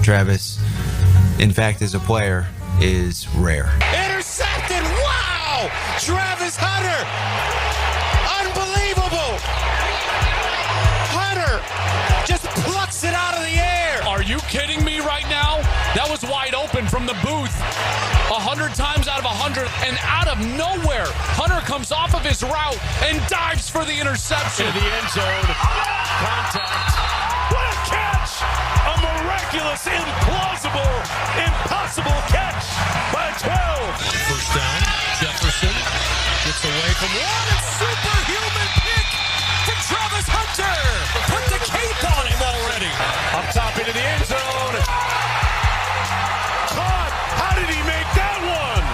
Travis, in fact, as a player, is rare. Intercepted! Wow! Travis Hunter! Unbelievable! Hunter just plucks it out of the air! Are you kidding me right now? That was wide open from the booth. 100 times out of 100, and out of nowhere, Hunter comes off of his route and dives for the interception. In the end zone. Contact. What a catch! A miraculous, implausible, impossible catch by 12. First down, Jefferson gets away from one, and superhuman pick from Travis Hunter. Put the cape on him already. Up top into the end zone. Caught. How did he make that one?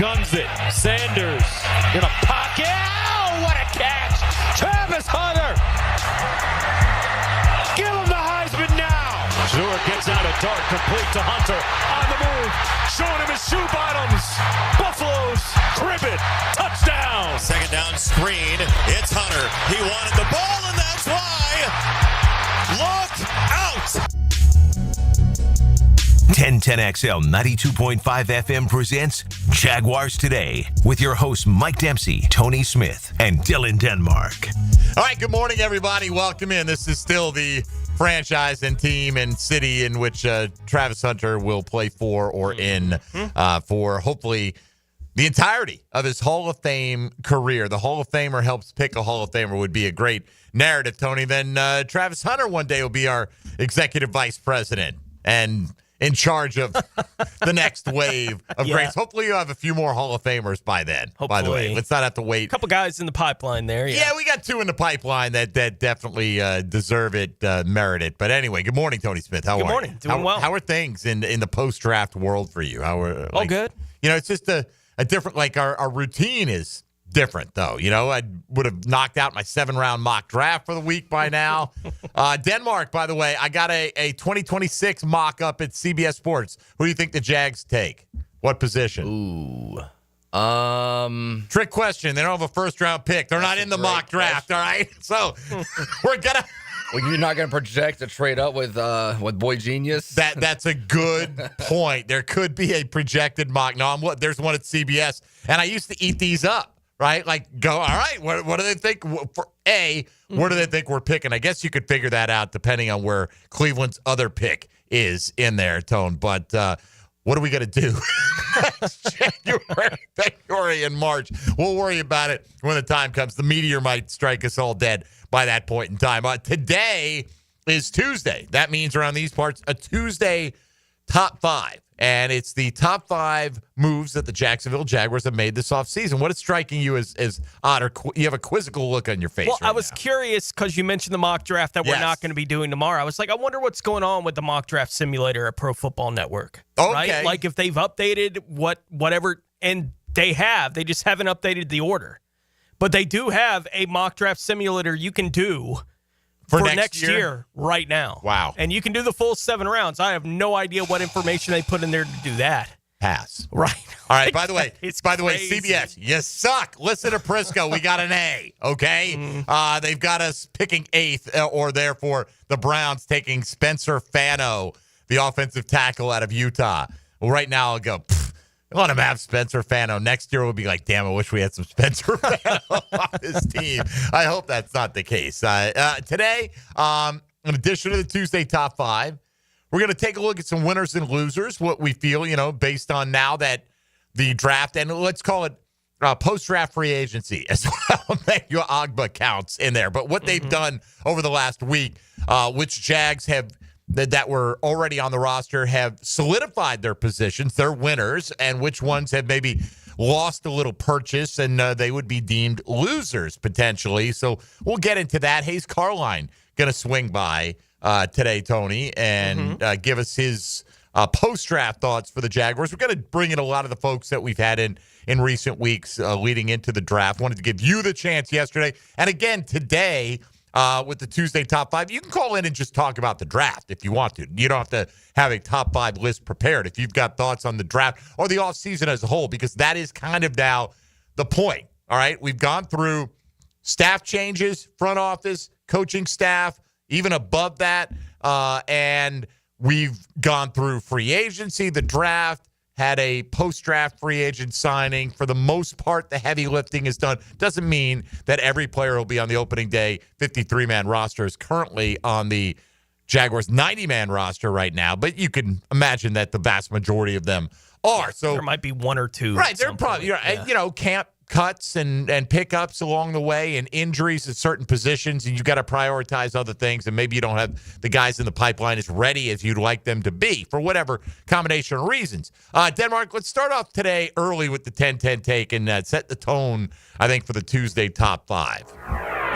Guns it. Sanders in a pocket. Oh, what a catch. Travis Hunter. Give him the Heisman now. Zura gets out a dart complete to Hunter. On the move. Showing him his shoe bottoms. Buffaloes crib it. Touchdown. Second down screen. It's Hunter. He wanted the ball, and that's why. Look out. 1010XL 92.5 FM presents Jaguars Today with your hosts Mike Dempsey, Tony Smith, and Dylan Denmark. All right, good morning, everybody. Welcome in. This is still the franchise and team and city in which Travis Hunter will play for or in for hopefully the entirety of his Hall of Fame career. The Hall of Famer helps pick a Hall of Famer would be a great narrative, Tony. Then Travis Hunter one day will be our executive vice president and in charge of the next wave of greats. Hopefully you'll have a few more Hall of Famers by then, by the way. Let's not have to wait. A couple guys in the pipeline there. Yeah, we got two in the pipeline that definitely deserve it, merit it. But anyway, good morning, Tony Smith. How are you? Good morning. Doing well. How are things in the post-draft world for you? How are, all good. You know, it's just a different, like our routine is different, though. You know, I would have knocked out my 7-round mock draft for the week by now. Denmark, by the way, I got a 2026 mock up at CBS Sports. Who do you think the Jags take? What position? Ooh. Trick question. They don't have a first-round pick. They're not in the mock draft, all right? So we're going to... Well, you're not going to project a trade up with Boy Genius? That's a good point. There could be a projected mock. No, there's one at CBS, and I used to eat these up. Right? Like, go, all right, what do they think? Where do they think we're picking? I guess you could figure that out depending on where Cleveland's other pick is in there, Tone. But what are we going to do? January, February, and March. We'll worry about it when the time comes. The meteor might strike us all dead by that point in time. Today is Tuesday. That means around these parts, a Tuesday top 5. And it's the top 5 moves that the Jacksonville Jaguars have made this offseason. What is striking you as odd, or you have a quizzical look on your face? Well, right I was curious because you mentioned the mock draft that we're not going to be doing tomorrow. I was like, I wonder what's going on with the mock draft simulator at Pro Football Network. Okay. Right? Like if they've updated whatever, and they have. They just haven't updated the order. But they do have a mock draft simulator you can do for next year right now. Wow. And you can do the full 7 rounds. I have no idea what information they put in there to do that. Pass. Right. All right. By the way, crazy. CBS, you suck. Listen to Prisco. We got an A. Okay. They've got us picking 8th, or therefore the Browns taking Spencer Fano, the offensive tackle out of Utah. Well, right now I'll go, let him have Spencer Fano. Next year we'll be like, damn, I wish we had some Spencer Fano on this team. I hope that's not the case. Today, in addition to the Tuesday top 5, we're going to take a look at some winners and losers, what we feel, based on now that the draft, and let's call it post-draft free agency as well. Emmanuel Ogbah counts in there. But what they've done over the last week, which Jags have that were already on the roster have solidified their positions, their winners, and which ones have maybe lost a little purchase and they would be deemed losers potentially. So we'll get into that. Hayes Carline going to swing by today, Tony, and give us his post-draft thoughts for the Jaguars. We're going to bring in a lot of the folks that we've had in recent weeks leading into the draft. Wanted to give you the chance yesterday. And again, today, with the Tuesday top 5, you can call in and just talk about the draft if you want to. You don't have to have a top 5 list prepared if you've got thoughts on the draft or the offseason as a whole, because that is kind of now the point. All right, we've gone through staff changes, front office, coaching staff, even above that, and we've gone through free agency, the draft, had a post-draft free agent signing. For the most part, the heavy lifting is done. Doesn't mean that every player will be on the opening day 53-man roster is currently on the Jaguars 90-man roster right now, but you can imagine that the vast majority of them are. So there might be one or two. Right, they're probably camp cuts and pickups along the way and injuries at certain positions, and you've got to prioritize other things, and maybe you don't have the guys in the pipeline as ready as you'd like them to be for whatever combination of reasons. Denmark, let's start off today early with the 10-10 take and set the tone, I think, for the Tuesday top 5.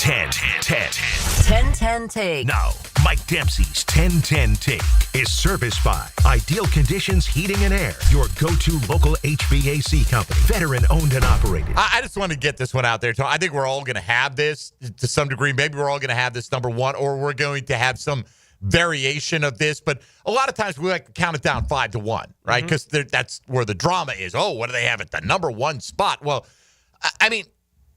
10-10 take. Now, Mike Dempsey's 10-10 take is serviced by Ideal Conditions Heating and Air, your go-to local HVAC company, veteran owned and operated. I just want to get this one out there. I think we're all going to have this to some degree. Maybe we're all going to have this number one, or we're going to have some variation of this. But a lot of times we like to count it down 5-1, right? Because that's where the drama is. Oh, what do they have at the number one spot? Well, I mean,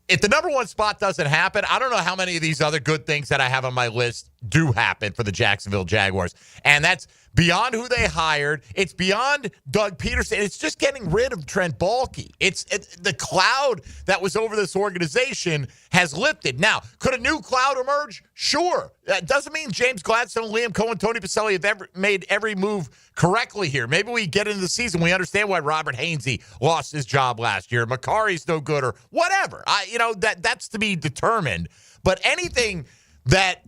if the number one spot doesn't happen, I don't know how many of these other good things that I have on my list do happen for the Jacksonville Jaguars. And that's beyond who they hired. It's beyond Doug Peterson. It's just getting rid of Trent Baalke. It's the cloud that was over this organization has lifted. Now, could a new cloud emerge? Sure. That doesn't mean James Gladstone, Liam Cohen, Tony Pacelli have made every move correctly here. Maybe we get into the season, we understand why Robert Hainsey lost his job last year. Makari's no good or whatever. That's to be determined. But anything that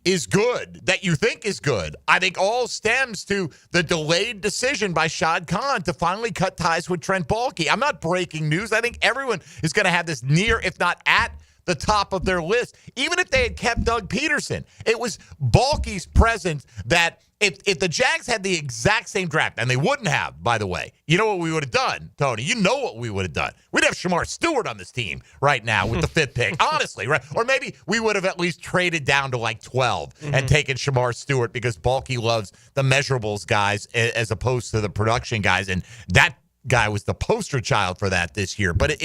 is good, that you think is good, I think all stems to the delayed decision by Shad Khan to finally cut ties with Trent Baalke. I'm not breaking news. I think everyone is going to have this near, if not at, the top of their list. Even if they had kept Doug Peterson, it was Baalke's presence that if the Jags had the exact same draft, and they wouldn't have, by the way, you know what we would have done, Tony? You know what we would have done. We'd have Shamar Stewart on this team right now with the 5th pick, honestly, right? Or maybe we would have at least traded down to like 12 and taken Shamar Stewart because Baalke loves the measurables guys as opposed to the production guys, and that guy was the poster child for that this year. But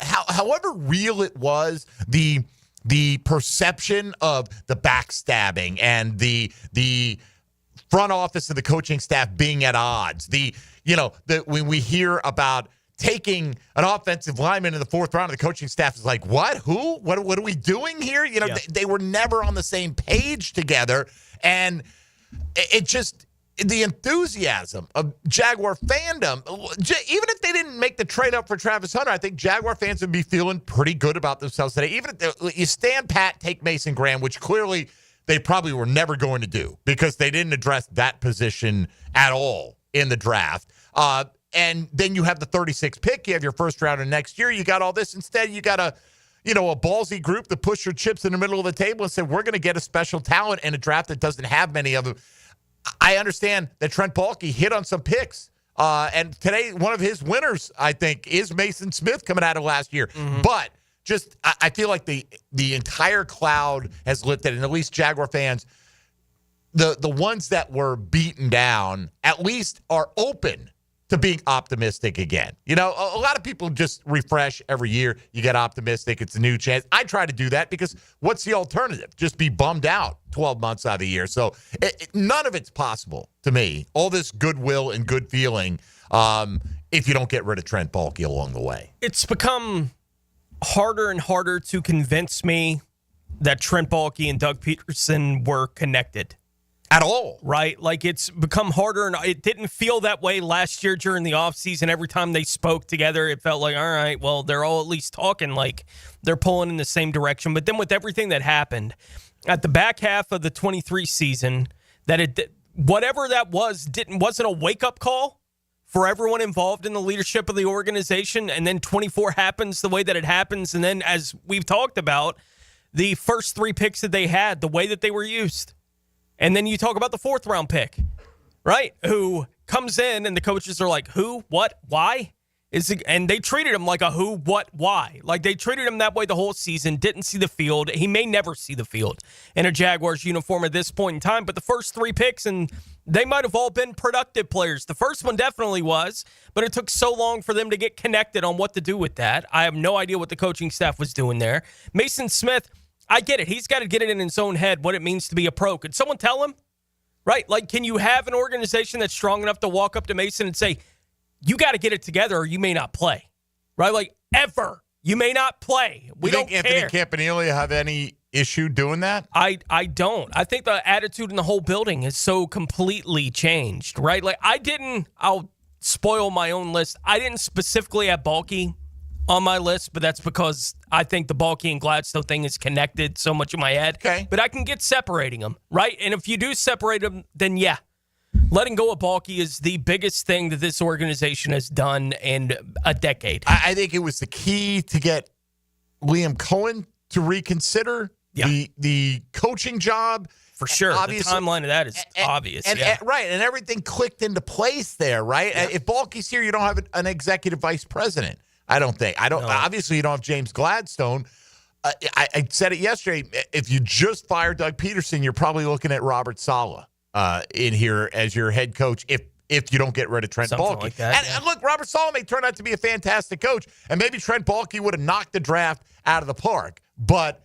however real it was, the perception of the backstabbing and the front office and the coaching staff being at odds. When we hear about taking an offensive lineman in the 4th round, the coaching staff is like, what? Who? What are we doing here? They were never on the same page together. And it just, the enthusiasm of Jaguar fandom, even if they didn't make the trade up for Travis Hunter, I think Jaguar fans would be feeling pretty good about themselves today. Even if you stand pat, take Mason Graham, which clearly they probably were never going to do because they didn't address that position at all in the draft. And then you have the 36th pick. You have your first rounder next year. You got all this. Instead, you got a ballsy group that push your chips in the middle of the table and said, we're going to get a special talent in a draft that doesn't have many of them. I understand that Trent Baalke hit on some picks. And today, one of his winners, I think, is Mason Smith coming out of last year. But just, I feel like the entire cloud has lifted, and at least Jaguar fans, the ones that were beaten down, at least are open to being optimistic again. A lot of people just refresh every year. You get optimistic. It's a new chance. I try to do that because what's the alternative? Just be bummed out 12 months out of the year. So none of it's possible to me. All this goodwill and good feeling if you don't get rid of Trent Baalke along the way. It's become harder and harder to convince me that Trent Baalke and Doug Peterson were connected. At all. Right? Like, it's become harder, and it didn't feel that way last year during the offseason. Every time they spoke together, it felt like, all right, well, they're all at least talking like they're pulling in the same direction. But then with everything that happened at the back half of the 23 season, whatever that wasn't a wake-up call for everyone involved in the leadership of the organization, and then 24 happens the way that it happens, and then, as we've talked about, the first 3 picks that they had, the way that they were used. And then you talk about the 4th round pick, right? Who comes in and the coaches are like, who, what, why? And they treated him like a who, what, why. Like, they treated him that way the whole season, didn't see the field. He may never see the field in a Jaguars uniform at this point in time. But the first 3 picks, and they might have all been productive players. The first one definitely was, but it took so long for them to get connected on what to do with that. I have no idea what the coaching staff was doing there. Mason Smith, I get it. He's got to get it in his own head what it means to be a pro. Could someone tell him? Right. Like, can you have an organization that's strong enough to walk up to Mason and say, you got to get it together or you may not play? Right? Like, ever. You may not play. We don't care. Anthony Campanile have any issue doing that? I don't. I think the attitude in the whole building is so completely changed, right? Like, I'll spoil my own list. I didn't specifically have Balky on my list, but that's because I think the Balky and Gladstone thing is connected so much in my head. Okay. But I can get separating them, right? And if you do separate them, then yeah. Letting go of Balky is the biggest thing that this organization has done in a decade. I think it was the key to get Liam Cohen to reconsider the coaching job. For sure. The timeline of that is obvious. Right. And everything clicked into place there, right? Yeah. If Balky's here, you don't have an executive vice president. I don't think. No. Obviously, you don't have James Gladstone. I said it yesterday. If you just fire Doug Peterson, you're probably looking at Robert Saleh in here as your head coach if you don't get rid of Trent Baalke. Like that, and look, Robert Saleh may turn out to be a fantastic coach, and maybe Trent Baalke would have knocked the draft out of the park, but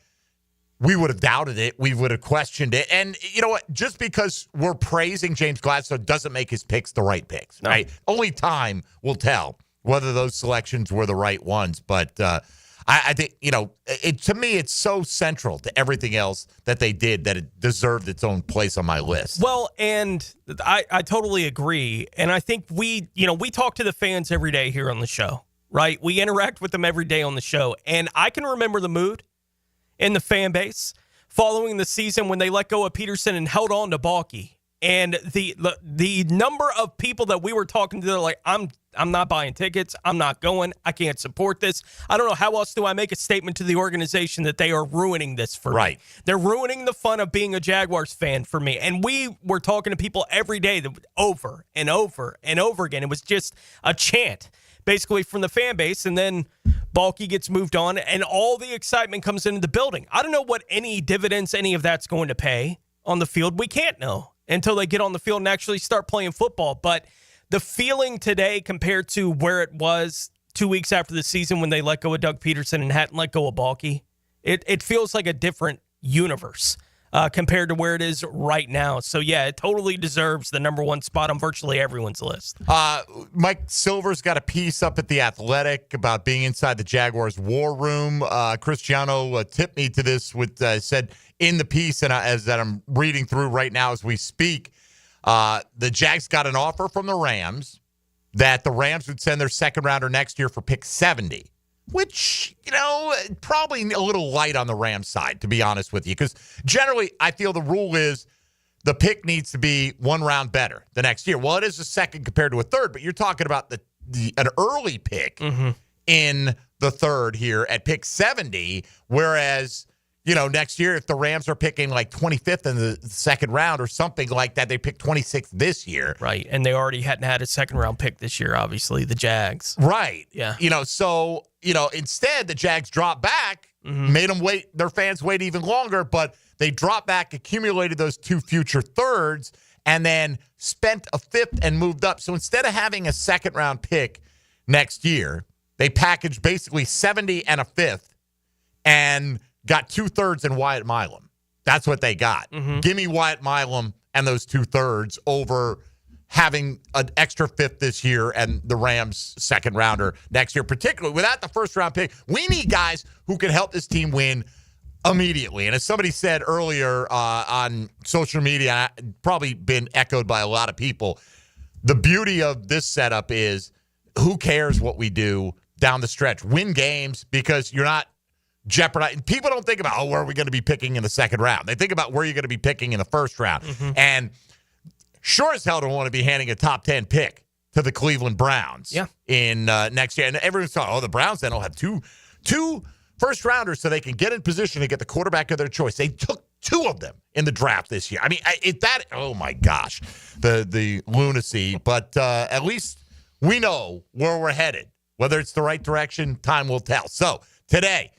we would have doubted it. We would have questioned it. And you know what? Just because we're praising James Gladstone doesn't make his picks the right picks, right? Only time will tell whether those selections were the right ones. But I think, to me, it's so central to everything else that they did that it deserved its own place on my list. Well, and I totally agree. And I think we talk to the fans every day here on the show, right? We interact with them every day on the show. And I can remember the mood in the fan base following the season when they let go of Peterson and held on to Baalke. And the number of people that we were talking to, they're like, I'm not buying tickets. I'm not going. I can't support this. I don't know how else do I make a statement to the organization that they are ruining this for me. They're ruining the fun of being a Jaguars fan for me. And we were talking to people every day over and over and over again. It was just a chant, basically, from the fan base. And then Baalke gets moved on, and all the excitement comes into the building. I don't know what any dividends any of that's going to pay on the field. We can't know until they get on the field and actually start playing football. But the feeling today compared to where it was 2 weeks after the season when they let go of Doug Peterson and hadn't let go of Baalke, it feels like a different universe compared to where it is right now. So, yeah, it totally deserves the number one spot on virtually everyone's list. Mike Silver's got a piece up at The Athletic about being inside the Jaguars war room. Cristiano tipped me to this said in the piece, and as that I'm reading through right now as we speak, the Jags got an offer from the Rams that the Rams would send their second rounder next year for pick 70. Which, probably a little light on the Rams side, to be honest with you. Because generally, I feel the rule is the pick needs to be one round better the next year. Well, it is a second compared to a third, but you're talking about an early pick in the third here at pick 70, whereas, next year, if the Rams are picking like 25th in the second round or something like that, they pick 26th this year. Right, and they already hadn't had a second-round pick this year, obviously, the Jags. Right. Yeah. So, instead, the Jags dropped back, made them wait, their fans wait even longer, but they dropped back, accumulated those two future thirds, and then spent a fifth and moved up. So instead of having a second-round pick next year, they packaged basically 70 and a fifth and got 2/3 in Wyatt Milam. That's what they got. Give me Wyatt Milam and those 2/3 over having an extra fifth this year and the Rams second rounder next year, particularly without the first round pick. We need guys who can help this team win immediately. And as somebody said earlier on social media, probably been echoed by a lot of people, the beauty of this setup is who cares what we do down the stretch? Win games because you're not jeopardizing. People don't think about, where are we going to be picking in the second round? They think about where you're going to be picking in the first round. And sure as hell don't want to be handing a top 10 pick to the Cleveland Browns in next year. And everyone's talking, the Browns then will have two first rounders so they can get in position to get the quarterback of their choice. They took two of them in the draft this year. I mean, oh my gosh, the lunacy. But at least we know where we're headed. Whether it's the right direction, time will tell. So today,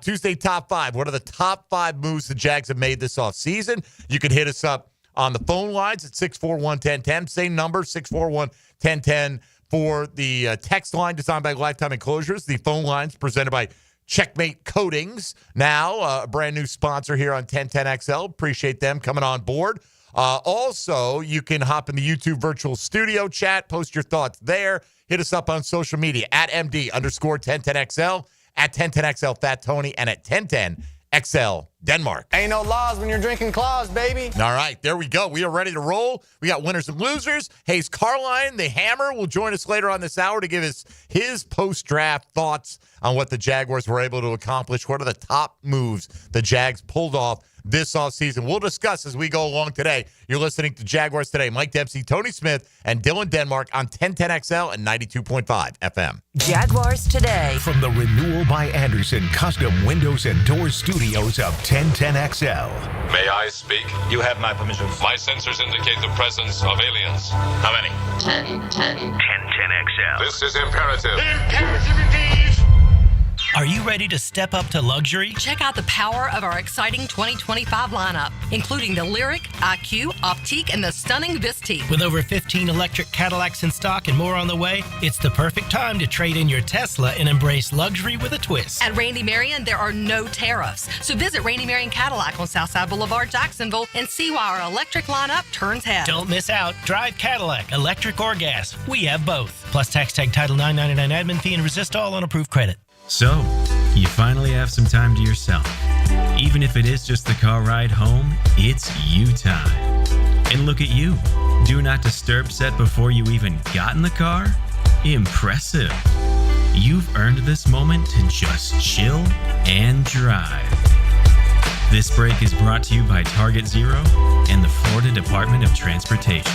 Tuesday Top 5. What are the top 5 moves the Jags have made this offseason? You can hit us up on the phone lines at 641-1010. Same number, 641-1010 for the text line designed by Lifetime Enclosures. The phone lines presented by Checkmate Coatings. Now, a brand new sponsor here on 1010XL. Appreciate them coming on board. Also, you can hop in the YouTube virtual studio chat, post your thoughts there. Hit us up on social media at MD_1010XL, at 1010XL Fat Tony, and at 1010XL Denmark. Ain't no laws when you're drinking claws, baby. All right, there we go. We are ready to roll. We got winners and losers. Hayes Carline, the Hammer, will join us later on this hour to give us his post-draft thoughts on what the Jaguars were able to accomplish. What are the top moves the Jags pulled off this offseason? We'll discuss as we go along today. You're listening to Jaguars Today. Mike Dempsey, Tony Smith, and Dylan Denmark on 1010XL and 92.5 FM. Jaguars Today. From the Renewal by Anderson Custom Windows and Doors Studios of 1010XL. May I speak? You have my permission. My sensors indicate the presence of aliens. How many? 1010XL. This is imperative. Imperative indeed. Are you ready to step up to luxury? Check out the power of our exciting 2025 lineup, including the Lyric, IQ, Optique, and the stunning Vistique. With over 15 electric Cadillacs in stock and more on the way, it's the perfect time to trade in your Tesla and embrace luxury with a twist. At Randy Marion, there are no tariffs. So visit Randy Marion Cadillac on Southside Boulevard, Jacksonville, and see why our electric lineup turns heads. Don't miss out. Drive Cadillac, electric or gas. We have both. Plus tax tag title $9.99 admin fee and resist all on approved credit. So, you finally have some time to yourself. Even if it is just the car ride home, it's you time. And look at you. Do not disturb set before you even got in the car? Impressive. You've earned this moment to just chill and drive. This break is brought to you by Target Zero and the Florida Department of Transportation.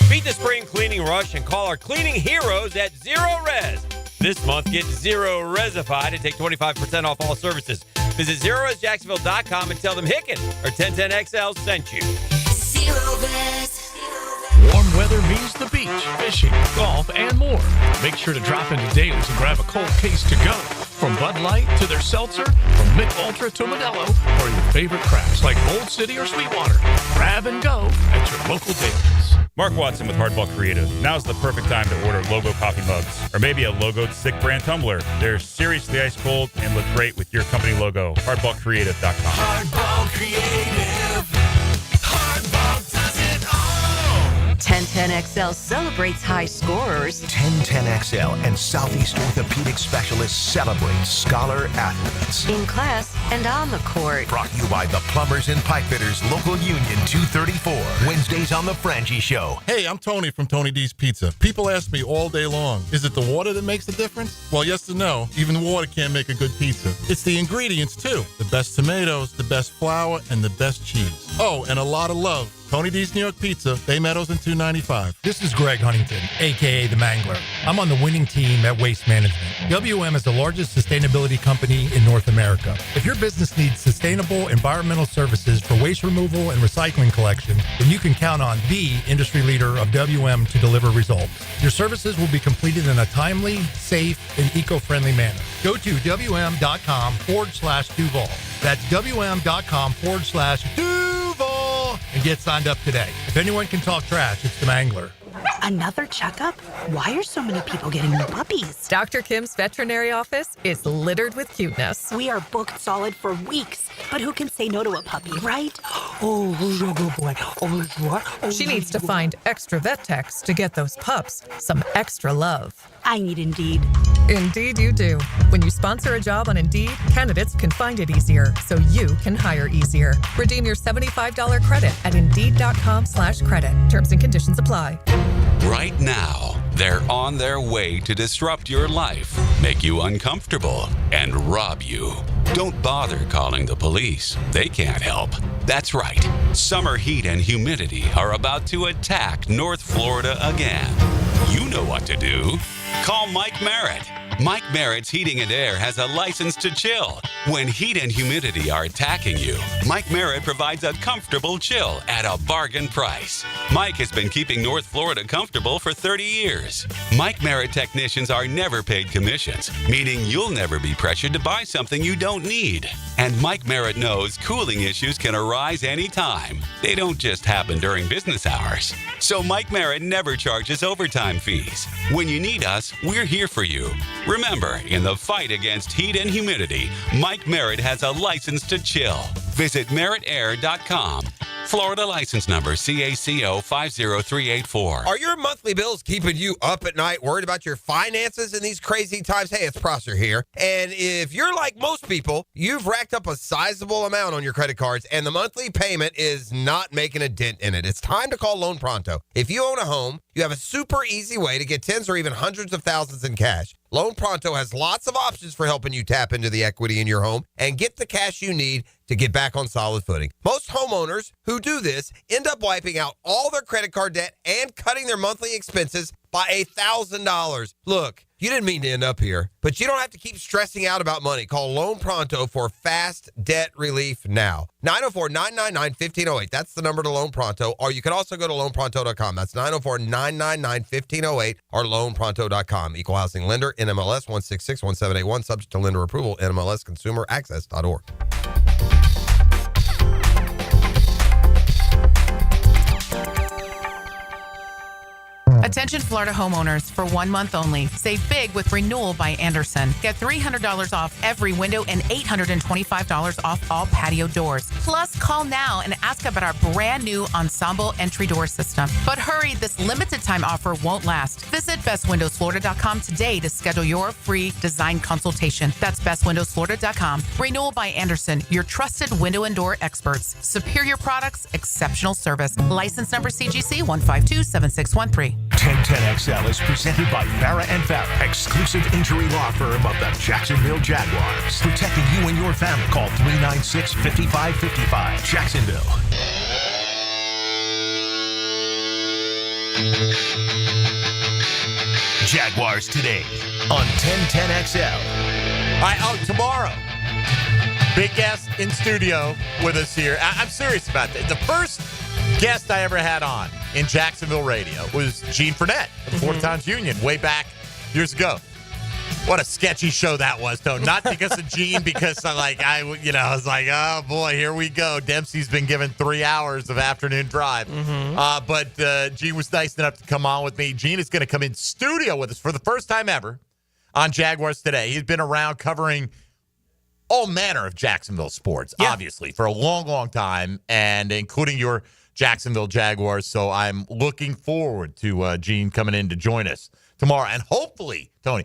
Beat the spring cleaning rush and call our cleaning heroes at Zero Res. This month, get Zero Resified and take 25% off all services. Visit ZeroResJacksonville.com and tell them Hicken or 1010XL sent you. Zero Res. Warm weather means the beach, fishing, golf, and more. Make sure to drop into Daly's and grab a cold case to go. From Bud Light to their seltzer, from Mick Ultra to Modelo, or your favorite crafts like Old City or Sweetwater. Grab and go at your local Daly's. Mark Watson with Hardball Creative. Now's the perfect time to order logo coffee mugs or maybe a logoed stick brand tumbler. They're seriously ice cold and look great with your company logo. Hardballcreative.com. Hardball Creative. Hardball does it all. 1010XL celebrates high scorers. 1010XL and Southeast Orthopedic Specialists celebrate scholar athletes. In class and on the court. Brought to you by the Plumbers and Pipe Fitters Local Union 234. Wednesdays on The Frangie Show. Hey, I'm Tony from Tony D's Pizza. People ask me all day long, is it the water that makes the difference? Well, yes and no. Even water can't make a good pizza. It's the ingredients, too. The best tomatoes, the best flour, and the best cheese. Oh, and a lot of love. Tony D's New York Pizza, Bay Meadows and 295. This is Greg Huntington, a.k.a. The Mangler. I'm on the winning team at Waste Management. WM is the largest sustainability company in North America. If your business needs sustainable environmental services for waste removal and recycling collection, then you can count on the industry leader of WM to deliver results. Your services will be completed in a timely, safe, and eco-friendly manner. Go to WM.com/Duval. That's WM.com/Duval and get signed up today. If anyone can talk trash, it's the Mangler. Another checkup? Why are so many people getting new puppies? Dr. Kim's veterinary office is littered with cuteness. We are booked solid for weeks, but who can say no to a puppy, right? Oh, who's your good boy? Oh, who's what? Oh, she needs to find extra vet techs to get those pups some extra love. I need Indeed. Indeed you do. When you sponsor a job on Indeed, candidates can find it easier, so you can hire easier. Redeem your $75 credit at Indeed.com/credit. Terms and conditions apply. Right now, they're on their way to disrupt your life, make you uncomfortable, and rob you. Don't bother calling the police. They can't help. That's right. Summer heat and humidity are about to attack North Florida again. You know what to do. Call Mike Merritt. Mike Merritt's Heating and Air has a license to chill. When heat and humidity are attacking you, Mike Merritt provides a comfortable chill at a bargain price. Mike has been keeping North Florida comfortable for 30 years. Mike Merritt technicians are never paid commissions, meaning you'll never be pressured to buy something you don't need. And And Mike Merritt knows cooling issues can arise anytime. They don't just happen during business hours. So Mike Merritt never charges overtime fees. When you need us, we're here for you. Remember, in the fight against heat and humidity, Mike Merritt has a license to chill. Visit merrittair.com. Florida license number CACO 50384. Are your monthly bills keeping you up at night, worried about your finances in these crazy times? Hey, it's Prosser here. And if you're like most people, you've racked up a sizable amount on your credit cards, and the monthly payment is not making a dent in it. It's time to call Loan Pronto. If you own a home, you have a super easy way to get tens or even hundreds of thousands in cash. Loan Pronto has lots of options for helping you tap into the equity in your home and get the cash you need to get back on solid footing. Most homeowners who do this end up wiping out all their credit card debt and cutting their monthly expenses by $1,000. Look, you didn't mean to end up here, but you don't have to keep stressing out about money. Call Loan Pronto for fast debt relief now. 904-999-1508. That's the number to Loan Pronto. Or you can also go to loanpronto.com. That's 904-999-1508 or loanpronto.com. Equal housing lender, NMLS 1661781, subject to lender approval, NMLSconsumeraccess.org. Attention Florida homeowners, for 1 month only. Save big with Renewal by Anderson. Get $300 off every window and $825 off all patio doors. Plus, call now and ask about our brand new Ensemble entry door system. But hurry, this limited time offer won't last. Visit bestwindowsflorida.com today to schedule your free design consultation. That's bestwindowsflorida.com. Renewal by Anderson, your trusted window and door experts. Superior products, exceptional service. License number CGC 1527613. 1010XL is presented by Farah & Farah, exclusive injury law firm of the Jacksonville Jaguars. Protecting you and your family. Call 396-5555. Jacksonville. Jaguars Today on 1010XL. All right, tomorrow, big guest in studio with us here. I'm serious about that. The first guest I ever had on in Jacksonville radio was Gene Fournette of the Fourth Times Union way back years ago. What a sketchy show that was, though. Not because of Gene, because I was like, oh boy, here we go. Dempsey's been given 3 hours of afternoon drive. But Gene was nice enough to come on with me. Gene is going to come in studio with us for the first time ever on Jaguars Today. He's been around covering all manner of Jacksonville sports, obviously, for a long, long time, and including your Jacksonville Jaguars. So I'm looking forward to Gene coming in to join us tomorrow. And hopefully, Tony,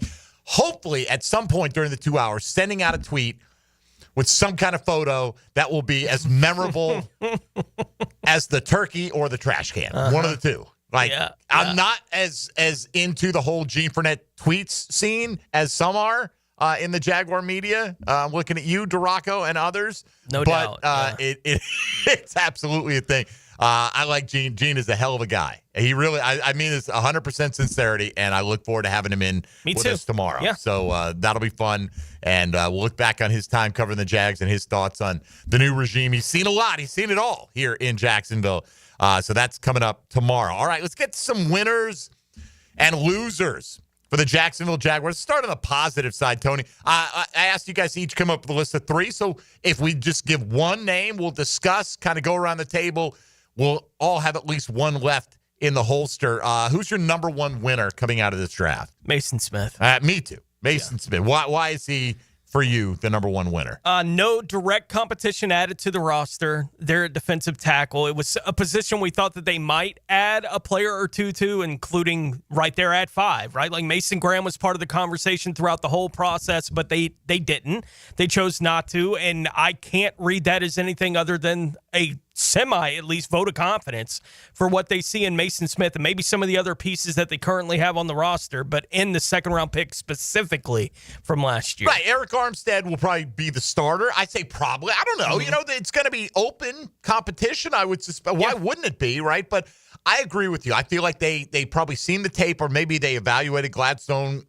at some point during the 2 hours, sending out a tweet with some kind of photo that will be as memorable as the turkey or the trash can. One of the two. I'm not as into the whole Gene Fournette tweets scene as some are in the Jaguar media. I'm looking at you, Duraco, and others. No doubt. But it's absolutely a thing. I like Gene. Gene is a hell of a guy. He really, I mean this 100% sincerity, and I look forward to having him in with us tomorrow. Yeah. So that'll be fun, and we'll look back on his time covering the Jags and his thoughts on the new regime. He's seen a lot. He's seen it all here in Jacksonville. So that's coming up tomorrow. All right, let's get to some winners and losers for the Jacksonville Jaguars. Let's start on the positive side, Tony. I asked you guys to each come up with a list of 3. So if we just give one name, we'll discuss, kind of go around the table. We'll all have at least one left in the holster. Who's your number one winner coming out of this draft? Mason Smith. Me too. Mason Smith. Why is he, for you, the number one winner? No direct competition added to the roster. They're a defensive tackle. It was a position we thought that they might add a player or two to, including right there at 5, right? Like Mason Graham was part of the conversation throughout the whole process, but they didn't. They chose not to, and I can't read that as anything other than a at least vote of confidence for what they see in Mason Smith and maybe some of the other pieces that they currently have on the roster, but in the second-round pick specifically from last year. Right. Eric Armstead will probably be the starter. I say probably. I don't know. It's going to be open competition, I would suspect. Why wouldn't it be, right? But I agree with you. I feel like they probably seen the tape, or maybe they evaluated Gladstone,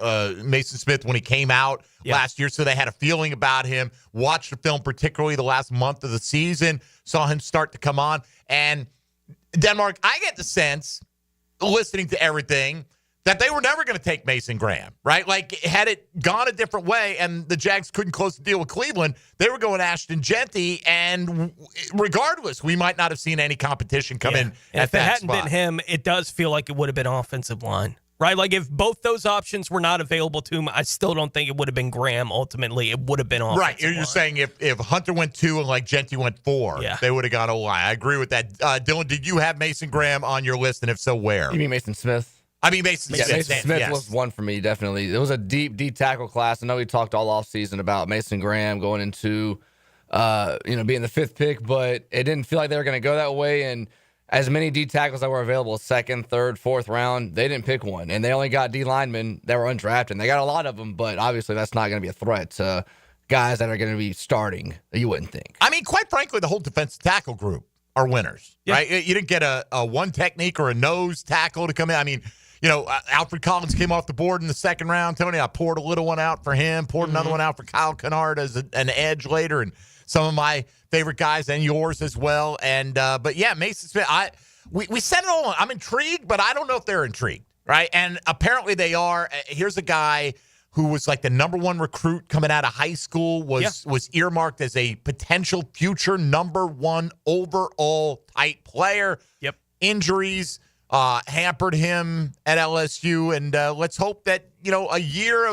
Mason Smith, when he came out last year, so they had a feeling about him, watched the film, particularly the last month of the season, saw him start to come on. And Denmark, I get the sense, listening to everything, that they were never going to take Mason Graham, right? Like, had it gone a different way and the Jags couldn't close the deal with Cleveland, they were going Ashton Genty, and regardless, we might not have seen any competition come in and at if it that hadn't spot. been him, it does feel like it would have been offensive line. Right? Like, if both those options were not available to him, I still don't think it would have been Graham. Ultimately, it would have been offensive Right. You're line. saying if Hunter went 2 and, like, Genty went 4, they would have gone O-line. I agree with that. Dylan, did you have Mason Graham on your list, and if so, where? You mean Mason Smith? I mean, Mason Smith. Mason Smith yes. was one for me, definitely. It was a deep D tackle class. I know we talked all offseason about Mason Graham going into, being the 5th pick, but it didn't feel like they were going to go that way. And as many D tackles that were available, 2nd, 3rd, 4th round, they didn't pick one. And they only got D linemen that were undrafted. And they got a lot of them, but obviously that's not going to be a threat to guys that are going to be starting, you wouldn't think. I mean, quite frankly, the whole defensive tackle group are winners, right? You didn't get a one technique or a nose tackle to come in. I mean, Alfred Collins came off the board in the 2nd round. Tony, I poured a little one out for him, poured another one out for Kyle Kennard as an edge later, and some of my favorite guys and yours as well. And but yeah, Mason Smith, we said it all. I'm intrigued, but I don't know if they're intrigued, right? And apparently they are. Here's a guy who was like the number 1 recruit coming out of high school, was earmarked as a potential future number 1 overall type player. Yep. Injuries hampered him at LSU, and let's hope that a year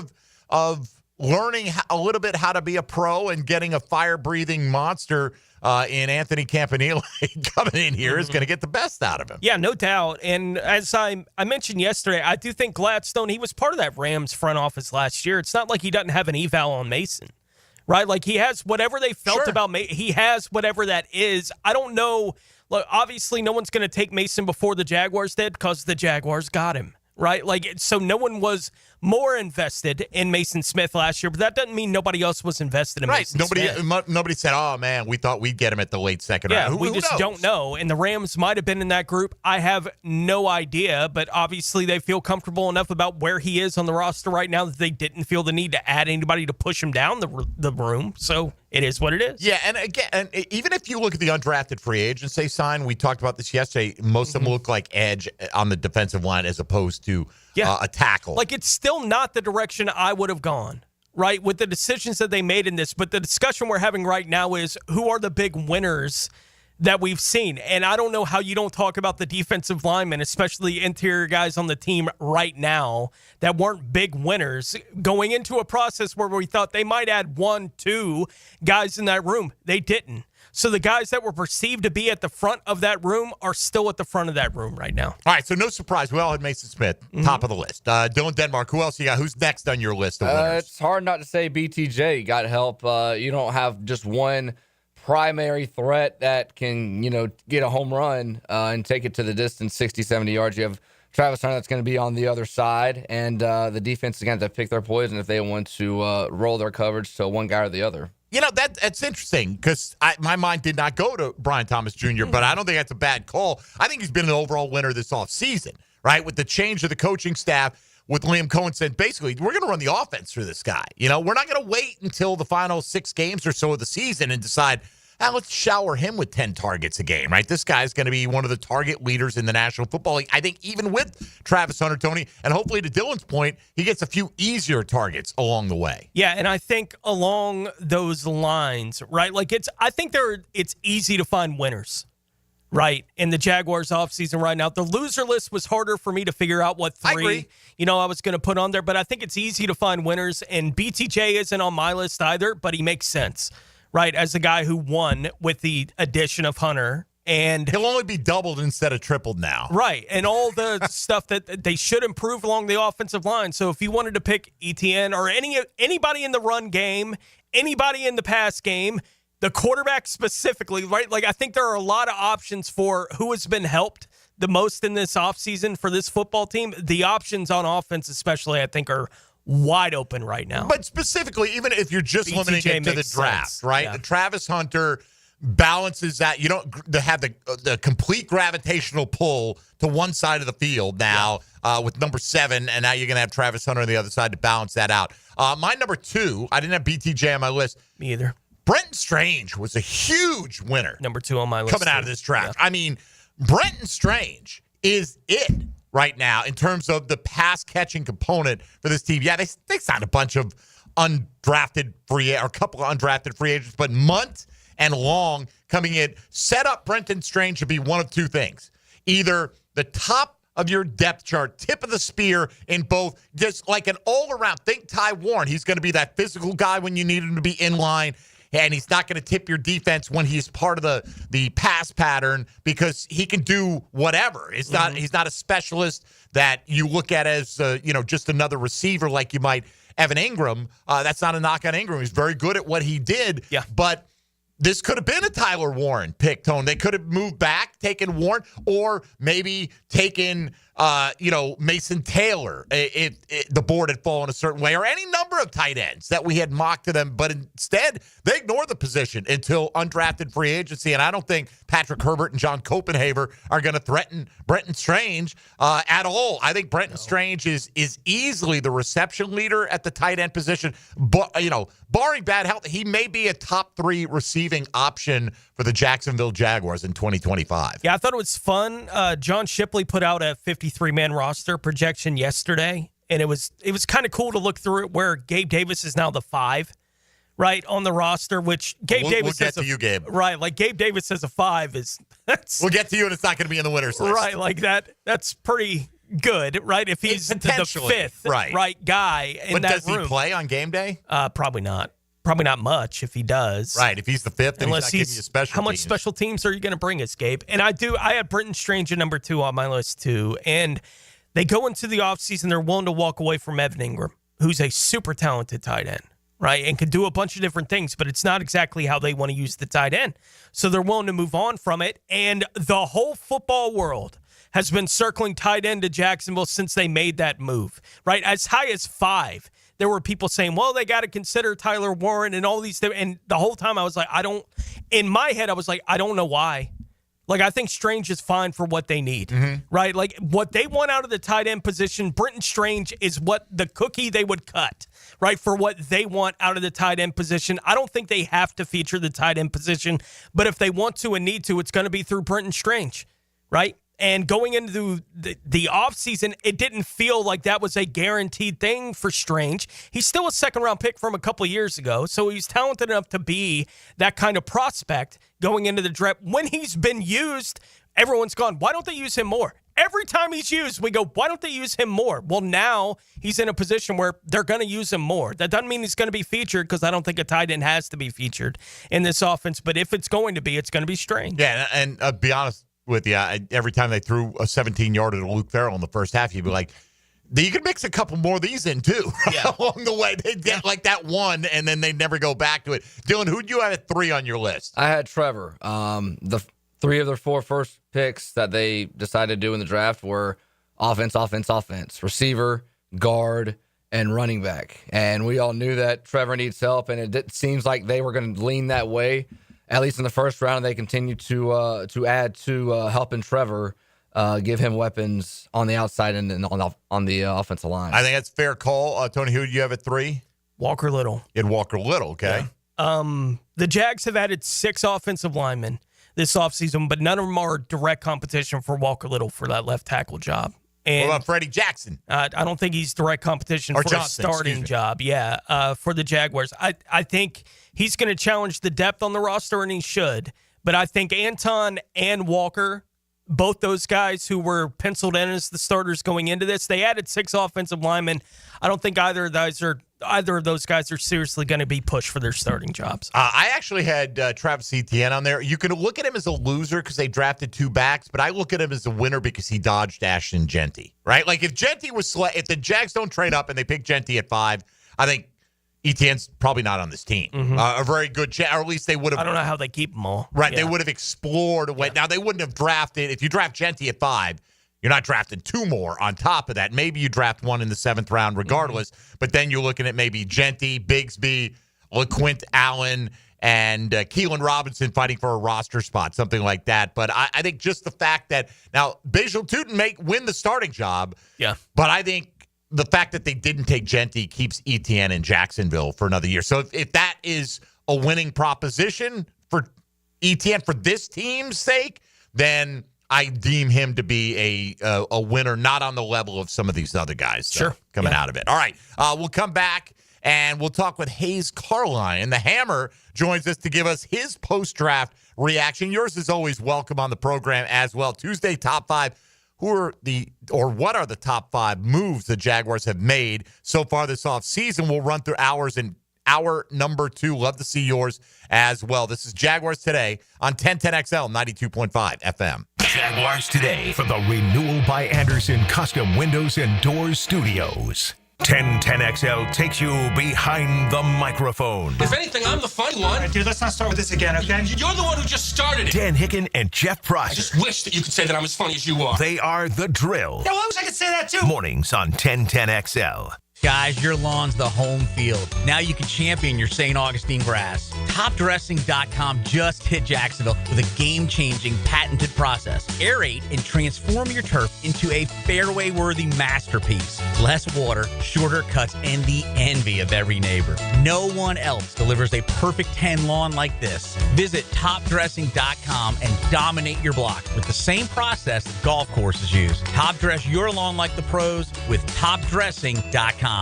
of learning a little bit how to be a pro and getting a fire-breathing monster in Anthony Campanile coming in here is going to get the best out of him. Yeah, no doubt. And as I mentioned yesterday, I do think Gladstone, he was part of that Rams front office last year. It's not like he doesn't have an eval on Mason, right? Like, he has whatever they felt about Mason. He has whatever that is. I don't know. Look, obviously, no one's going to take Mason before the Jaguars did because the Jaguars got him, right? Like, so no one was more invested in Mason Smith last year, but that doesn't mean nobody else was invested in Mason Smith. Nobody said, oh, man, we thought we'd get him at the late 2nd round. We just don't know. And the Rams might have been in that group. I have no idea, but obviously they feel comfortable enough about where he is on the roster right now that they didn't feel the need to add anybody to push him down the room. So it is what it is. Yeah, and again, even if you look at the undrafted free agents they signed, we talked about this yesterday, most of them look like edge on the defensive line as opposed to a tackle. Like, it's still not the direction I would have gone, right, with the decisions that they made in this. But the discussion we're having right now is who are the big winners that we've seen. And I don't know how you don't talk about the defensive linemen, especially the interior guys on the team right now that weren't big winners going into a process where we thought they might add 1, 2 guys in that room. They didn't. So the guys that were perceived to be at the front of that room are still at the front of that room right now. All right, so no surprise. We all had Mason Smith, top of the list. Dylan Denmark, who else you got? Who's next on your list of winners? It's hard not to say BTJ got help. You don't have just one primary threat that can, get a home run and take it to the distance, 60, 70 yards. You have Travis Hunter that's going to be on the other side, and the defense is going to have to pick their poison if they want to roll their coverage to one guy or the other. That's interesting because my mind did not go to Brian Thomas Jr., but I don't think that's a bad call. I think he's been an overall winner this offseason, right? With the change of the coaching staff, with Liam Cohen said, basically, we're going to run the offense through this guy. We're not going to wait until the final 6 games or so of the season and decide, let's shower him with 10 targets a game, right? This guy's going to be one of the target leaders in the National Football League. I think even with Travis Hunter, Tony, and hopefully to Dylan's point, he gets a few easier targets along the way. Yeah, and I think along those lines, right, like I think it's easy to find winners, right, in the Jaguars offseason right now. The loser list was harder for me to figure out what 3, I was going to put on there, but I think it's easy to find winners, and BTJ isn't on my list either, but he makes sense. Right, as a guy who won with the addition of Hunter. And he'll only be doubled instead of tripled now. Right, and all the stuff that they should improve along the offensive line. So if you wanted to pick ETN or anybody in the run game, anybody in the pass game, the quarterback specifically, right? Like, I think there are a lot of options for who has been helped the most in this offseason for this football team. The options on offense especially, I think, are wide open right now. But specifically, even if you're just limiting it to the draft, right? Yeah. The Travis Hunter balances that. You don't have the complete gravitational pull to one side of the field now with number 7, and now you're going to have Travis Hunter on the other side to balance that out. My number 2, I didn't have BTJ on my list. Me either. Brenton Strange was a huge winner. Number 2 on my list. Coming out of this draft. Yeah. I mean, Brenton Strange is it right now in terms of the pass catching component for this team. Yeah, they signed a bunch of undrafted a couple of undrafted free agents, but Munt and Long coming in set up Brenton Strange to be one of two things. Either the top of your depth chart, tip of the spear in both, just like an all-around. Think Ty Warren. He's going to be that physical guy when you need him to be in line, and he's not going to tip your defense when he's part of the pass pattern because he can do whatever. He's not a specialist that you look at as just another receiver like you might Evan Ingram. That's not a knock on Ingram. He's very good at what he did. Yeah. But this could have been a Tyler Warren pick, Tone. They could have moved back, taken Warren, or maybe taken, Mason Taylor if the board had fallen a certain way, or any number of tight ends that we had mocked to them. But instead, they ignored the position until undrafted free agency. And I don't think Patrick Herbert and John Copenhaver are going to threaten Brenton Strange at all. I think Brenton Strange is easily the reception leader at the tight end position. But, barring bad health, he may be a top 3 receiving option for the Jacksonville Jaguars in 2025. Yeah, I thought it was fun. John Shipley put out a 53-man roster projection yesterday, and it was kind of cool to look through it where Gabe Davis is now the 5, right, on the roster, which Gabe Davis we'll get to you, Gabe. Right, like Gabe Davis as a 5 is we'll get to you, and it's not going to be in the winners list. Right, like that's pretty good, right? If he's the 5th right guy in but that room. Does he play on game day? Probably not. Probably not much if he does. Right. If he's the 5th, then unless he's not giving you special How much special teams are you going to bring us, Gabe? And I had Brenton Strange at number 2 on my list, too. And they go into the offseason, they're willing to walk away from Evan Ingram, who's a super talented tight end, right? And can do a bunch of different things, but it's not exactly how they want to use the tight end. So they're willing to move on from it. And the whole football world has been circling tight end to Jacksonville since they made that move, right? As high as 5. There were people saying, well, they got to consider Tyler Warren and all these things. And the whole time I was like, in my head, I was like, I don't know why. Like, I think Strange is fine for what they need, right? Like, what they want out of the tight end position, Brenton Strange is what the cookie they would cut, right, for what they want out of the tight end position. I don't think they have to feature the tight end position, but if they want to and need to, it's going to be through Brenton Strange, right? And going into the offseason, it didn't feel like that was a guaranteed thing for Strange. He's still a second-round pick from a couple of years ago, so he's talented enough to be that kind of prospect going into the draft. When he's been used, everyone's gone, why don't they use him more? Every time he's used, we go, why don't they use him more? Well, now he's in a position where they're going to use him more. That doesn't mean he's going to be featured because I don't think a tight end has to be featured in this offense. But if it's going to be, it's going to be Strange. Yeah, and be honest with you, every time they threw a 17-yarder to Luke Farrell in the first half, you'd be like, you could mix a couple more of these in, too, along the way. They'd get like that one, and then they'd never go back to it. Dylan, who'd you have at 3 on your list? I had Trevor. The 3 of their 4 first picks that they decided to do in the draft were offense, receiver, guard, and running back. And we all knew that Trevor needs help, and it seems like they were going to lean that way. At least in the first round, they continue to add to helping Trevor give him weapons on the outside and on the offensive line. I think that's a fair call. Tony, who do you have at 3? Walker Little. You had Walker Little, okay. Yeah. The Jags have added 6 offensive linemen this offseason, but none of them are direct competition for Walker Little for that left tackle job. And what about Freddie Jackson? I don't think he's direct competition for Johnson, a starting job. Yeah, for the Jaguars. I think he's going to challenge the depth on the roster, and he should. But I think Anton and Walker, both those guys who were penciled in as the starters going into this, they added 6 offensive linemen. I don't think either of those guys are seriously going to be pushed for their starting jobs. I actually had Travis Etienne on there. You can look at him as a loser because they drafted 2 backs, but I look at him as a winner because he dodged Ashton Genty, right? Like if the Jags don't trade up and they pick Genty at 5, I think Etienne's probably not on this team. A very good chance, or at least they would have. I don't know how they keep them all. Right, they would have explored a way. Now, they wouldn't have drafted. If you draft Genty at 5, you're not drafting 2 more on top of that. Maybe you draft 1 in the 7th round regardless, but then you're looking at maybe Genty, Bigsby, LaQuint Allen, and Keelan Robinson fighting for a roster spot, something like that. But I think just the fact that now Bajal Tootin may win the starting job, but I think the fact that they didn't take Genty keeps Etienne in Jacksonville for another year. So if that is a winning proposition for Etienne for this team's sake, then I deem him to be a winner, not on the level of some of these other guys coming out of it. All right, we'll come back and we'll talk with Hayes Carline. The Hammer joins us to give us his post-draft reaction. Yours is always welcome on the program as well. Tuesday Top 5. What are the top 5 moves the Jaguars have made so far this offseason? We'll run through ours in hour number 2. Love to see yours as well. This is Jaguars Today on 1010XL 92.5 FM. Jaguars Today for the Renewal by Anderson Custom Windows and Doors Studios. 1010XL takes you behind the microphone. If anything, I'm the funny one. Dude, let's not start with this again, okay? You're the one who just started it. Dan Hicken and Jeff Prosser. I just wish that you could say that I'm as funny as you are. They are The Drill. Yeah, well, I wish I could say that too. Mornings on 1010XL. Guys, your lawn's the home field. Now you can champion your St. Augustine grass. TopDressing.com just hit Jacksonville with a game-changing patented process. Aerate and transform your turf into a fairway-worthy masterpiece. Less water, shorter cuts, and the envy of every neighbor. No one else delivers a perfect 10 lawn like this. Visit TopDressing.com and dominate your block with the same process that golf courses use. Top dress your lawn like the pros with TopDressing.com.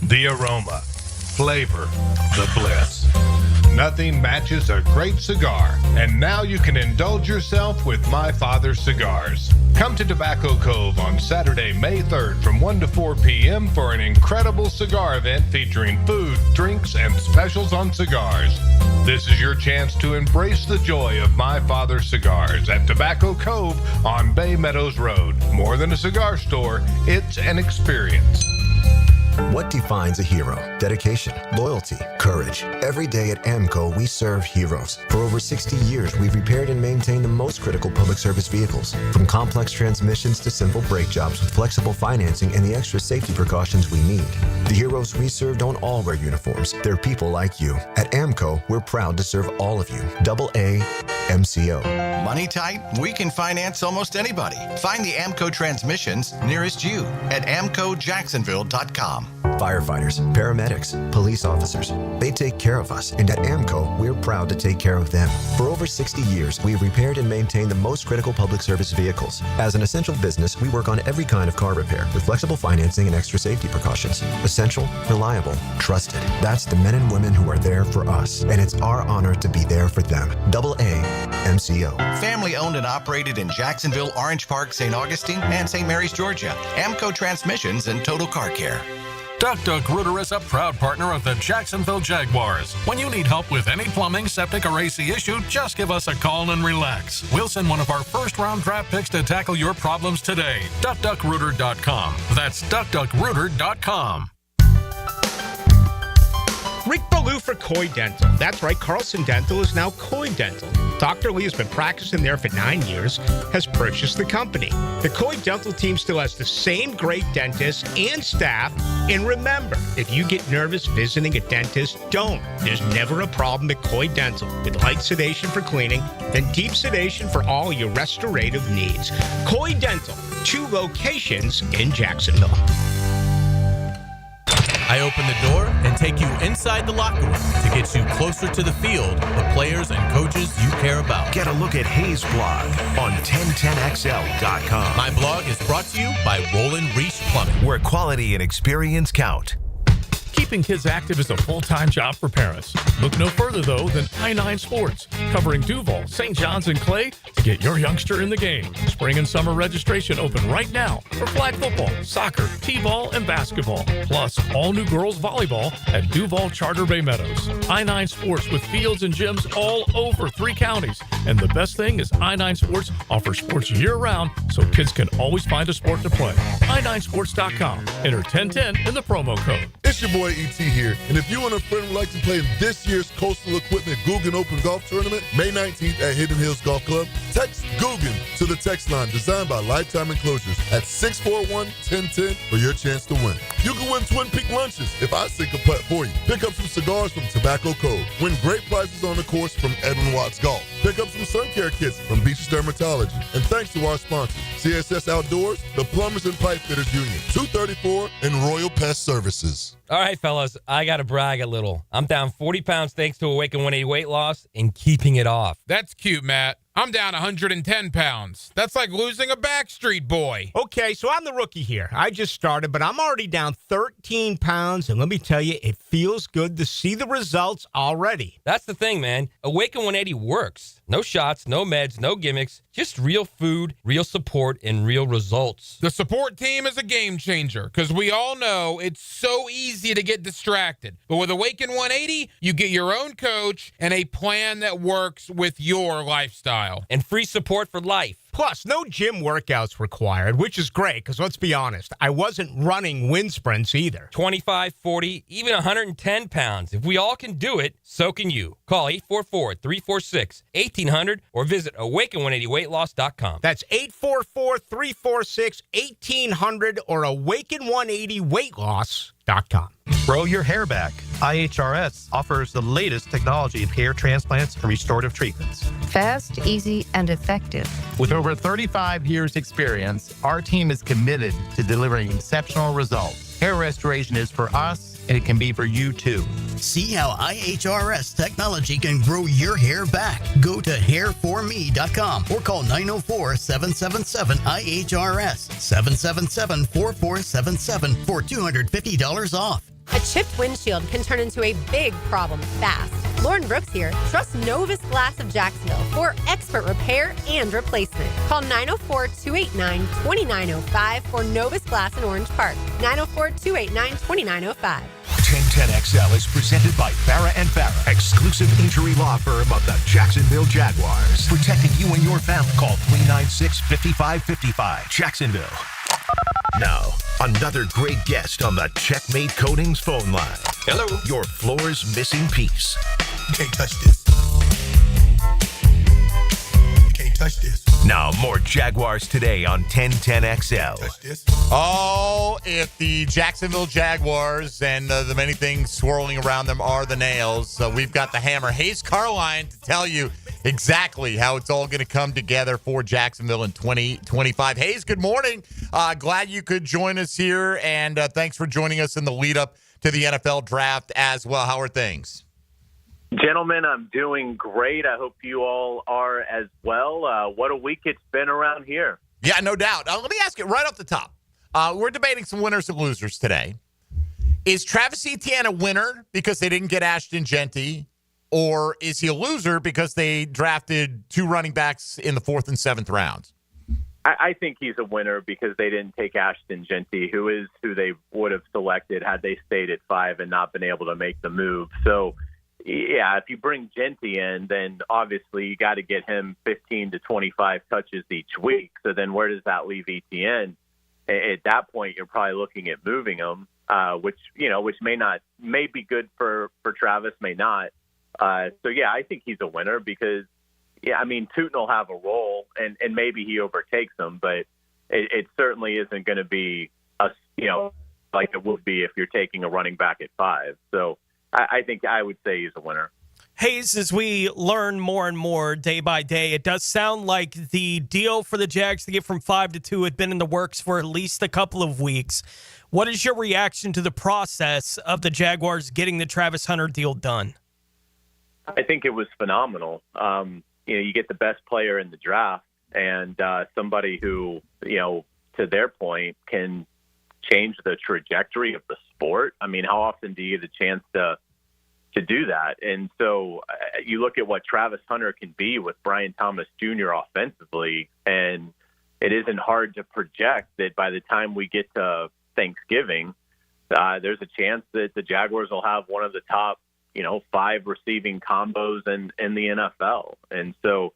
The aroma, flavor, the bliss. Nothing matches a great cigar, and now you can indulge yourself with My Father's Cigars. Come to Tobacco Cove on Saturday, May 3rd from 1 to 4 p.m. for an incredible cigar event featuring food, drinks, and specials on cigars. This is your chance to embrace the joy of My Father's Cigars at Tobacco Cove on Bay Meadows Road. More than a cigar store, it's an experience. What defines a hero? Dedication, loyalty, courage. Every day at AMCO, we serve heroes. For over 60 years, we've repaired and maintained the most critical public service vehicles. From complex transmissions to simple brake jobs with flexible financing and the extra safety precautions we need. The heroes we serve don't all wear uniforms. They're people like you. At AMCO, we're proud to serve all of you. AA MCO. Money tight? We can finance almost anybody. Find the AMCO transmissions nearest you at amcojacksonville.com. Firefighters, paramedics, police officers, they take care of us, and at AMCO, we're proud to take care of them. For over 60 years, we've repaired and maintained the most critical public service vehicles. As an essential business, we work on every kind of car repair with flexible financing and extra safety precautions. Essential, reliable, trusted. That's the men and women who are there for us, and it's our honor to be there for them. AA MCO. Family owned and operated in Jacksonville, Orange Park, St. Augustine, and St. Mary's, Georgia. AMCO Transmissions and Total Car Care. Duck Rooter is a proud partner of the Jacksonville Jaguars. When you need help with any plumbing, septic, or AC issue, just give us a call and relax. We'll send one of our first-round draft picks to tackle your problems today. DuckDuckRooter.com. That's DuckDuckRooter.com. Rick Ballou for Coy Dental. That's right, Carlson Dental is now Coy Dental. Dr. Lee has been practicing there for 9 years, has purchased the company. The Coy Dental team still has the same great dentists and staff. And remember, if you get nervous visiting a dentist, don't. There's never a problem at Coy Dental. With light sedation for cleaning, then deep sedation for all your restorative needs. Coy Dental, 2 locations in Jacksonville. I open the door and take you inside the locker room to get you closer to the field, the players and coaches you care about. Get a look at Hayes' blog on 1010XL.com. My blog is brought to you by Roland Reese Plumbing, where quality and experience count. Keeping kids active is a full-time job for parents. Look no further, though, than I-9 Sports, covering Duval, St. John's, and Clay to get your youngster in the game. Spring and summer registration open right now for flag football, soccer, t-ball, and basketball. Plus, all new girls volleyball at Duval Charter Bay Meadows. I-9 Sports with fields and gyms all over 3 counties. And the best thing is I-9 Sports offers sports year-round so kids can always find a sport to play. I9sports.com. Enter 1010 in the promo code. It's your boy E.T. here, and if you and a friend would like to play in this year's Coastal Equipment Guggen Open Golf Tournament, May 19th at Hidden Hills Golf Club, text Guggen to the text line designed by Lifetime Enclosures at 641-1010 for your chance to win. You can win Twin Peak lunches if I sink a putt for you. Pick up some cigars from Tobacco Cove. Win great prizes on the course from Edwin Watts Golf. Pick up some sun care kits from Beach's Dermatology. And thanks to our sponsors, CSS Outdoors, the Plumbers and Pipe Fitters Union, 234, and Royal Pest Services. All right, fellas, I got to brag a little. I'm down 40 pounds thanks to Awaken 180 weight loss and keeping it off. That's cute, Matt. I'm down 110 pounds. That's like losing a Backstreet Boy. Okay, so I'm the rookie here. I just started, but I'm already down 13 pounds, and let me tell you, it feels good to see the results already. That's the thing, man. Awaken 180 works. No shots, no meds, no gimmicks. Just real food, real support, and real results. The support team is a game changer because we all know it's so easy to get distracted. But with Awaken 180, you get your own coach and a plan that works with your lifestyle. And free support for life. Plus, no gym workouts required, which is great because let's be honest, I wasn't running wind sprints either. 25, 40, even 110 pounds. If we all can do it, so can you. Call 844-346-1800 or visit awaken180weightloss.com. That's 844-346-1800 or awaken180weightloss.com. Grow your hair back. IHRS offers the latest technology in hair transplants and restorative treatments. Fast, easy, and effective. With over 35 years experience, our team is committed to delivering exceptional results. Hair restoration is for us, and it can be for you too. See how IHRS technology can grow your hair back. Go to hairforme.com or call 904-777-IHRS, 777-4477 for $250 off. A chipped windshield can turn into a big problem fast. Lauren Brooks here. Trust Novus Glass of Jacksonville for expert repair and replacement. Call 904-289-2905 for Novus Glass in Orange Park. 904-289-2905. 1010XL is presented by Farah & Farah, exclusive injury law firm of the Jacksonville Jaguars. Protecting you and your family. Call 396-5555. Jacksonville. Now, another great guest on the Checkmate Coatings phone line. Hello. Your floor's missing piece. You can't touch this. You can't touch this. Now, more Jaguars Today on 1010XL. Touch this. Oh, if the Jacksonville Jaguars and the many things swirling around them are the nails, we've got the hammer. Hayes Carline to tell you exactly how it's all going to come together for Jacksonville in 2025. Hayes, good morning. Glad you could join us here, and thanks for joining us in the lead up to the NFL draft as well. How are things? Gentlemen, I'm doing great. I hope you all are as well. What a week it's been around here. Yeah, no doubt. Let me ask you right off the top. We're debating some winners and losers today. Is Travis Etienne a winner because they didn't get Ashton Genty? Or is he a loser because they drafted two running backs in the 4th and 7th rounds? I think he's a winner because they didn't take Ashton Genty, who is who they would have selected had they stayed at 5 and not been able to make the move. So, yeah, if you bring Genty in, then obviously you got to get him 15 to 25 touches each week. So then where does that leave Etienne? At that point, you're probably looking at moving him, which may be good for Travis, may not. So, yeah, I think he's a winner because, Tootin will have a role, and maybe he overtakes him, but it certainly isn't going to be, like it would be if you're taking a running back at 5. So I think I would say he's a winner. Hayes, as we learn more and more day by day, it does sound like the deal for the Jags to get from 5 to 2 had been in the works for at least a couple of weeks. What is your reaction to the process of the Jaguars getting the Travis Hunter deal done? I think it was phenomenal. You get the best player in the draft and somebody who, to their point, can change the trajectory of the sport. I mean, how often do you get a chance to do that? And so you look at what Travis Hunter can be with Brian Thomas Jr. offensively, and it isn't hard to project that by the time we get to Thanksgiving, there's a chance that the Jaguars will have one of the top 5 receiving combos in the NFL. And so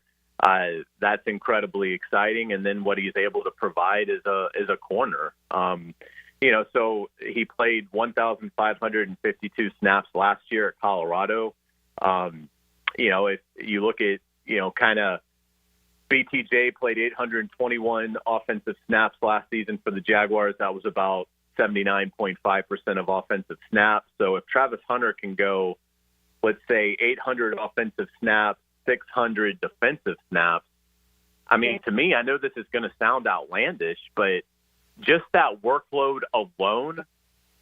that's incredibly exciting. And then what he's able to provide is a corner. So he played 1,552 snaps last year at Colorado. If you look at, kind of BTJ played 821 offensive snaps last season for the Jaguars. That was about 79.5% of offensive snaps. So if Travis Hunter can go, let's say 800 offensive snaps, 600 defensive snaps, to me, I know this is going to sound outlandish, but just that workload alone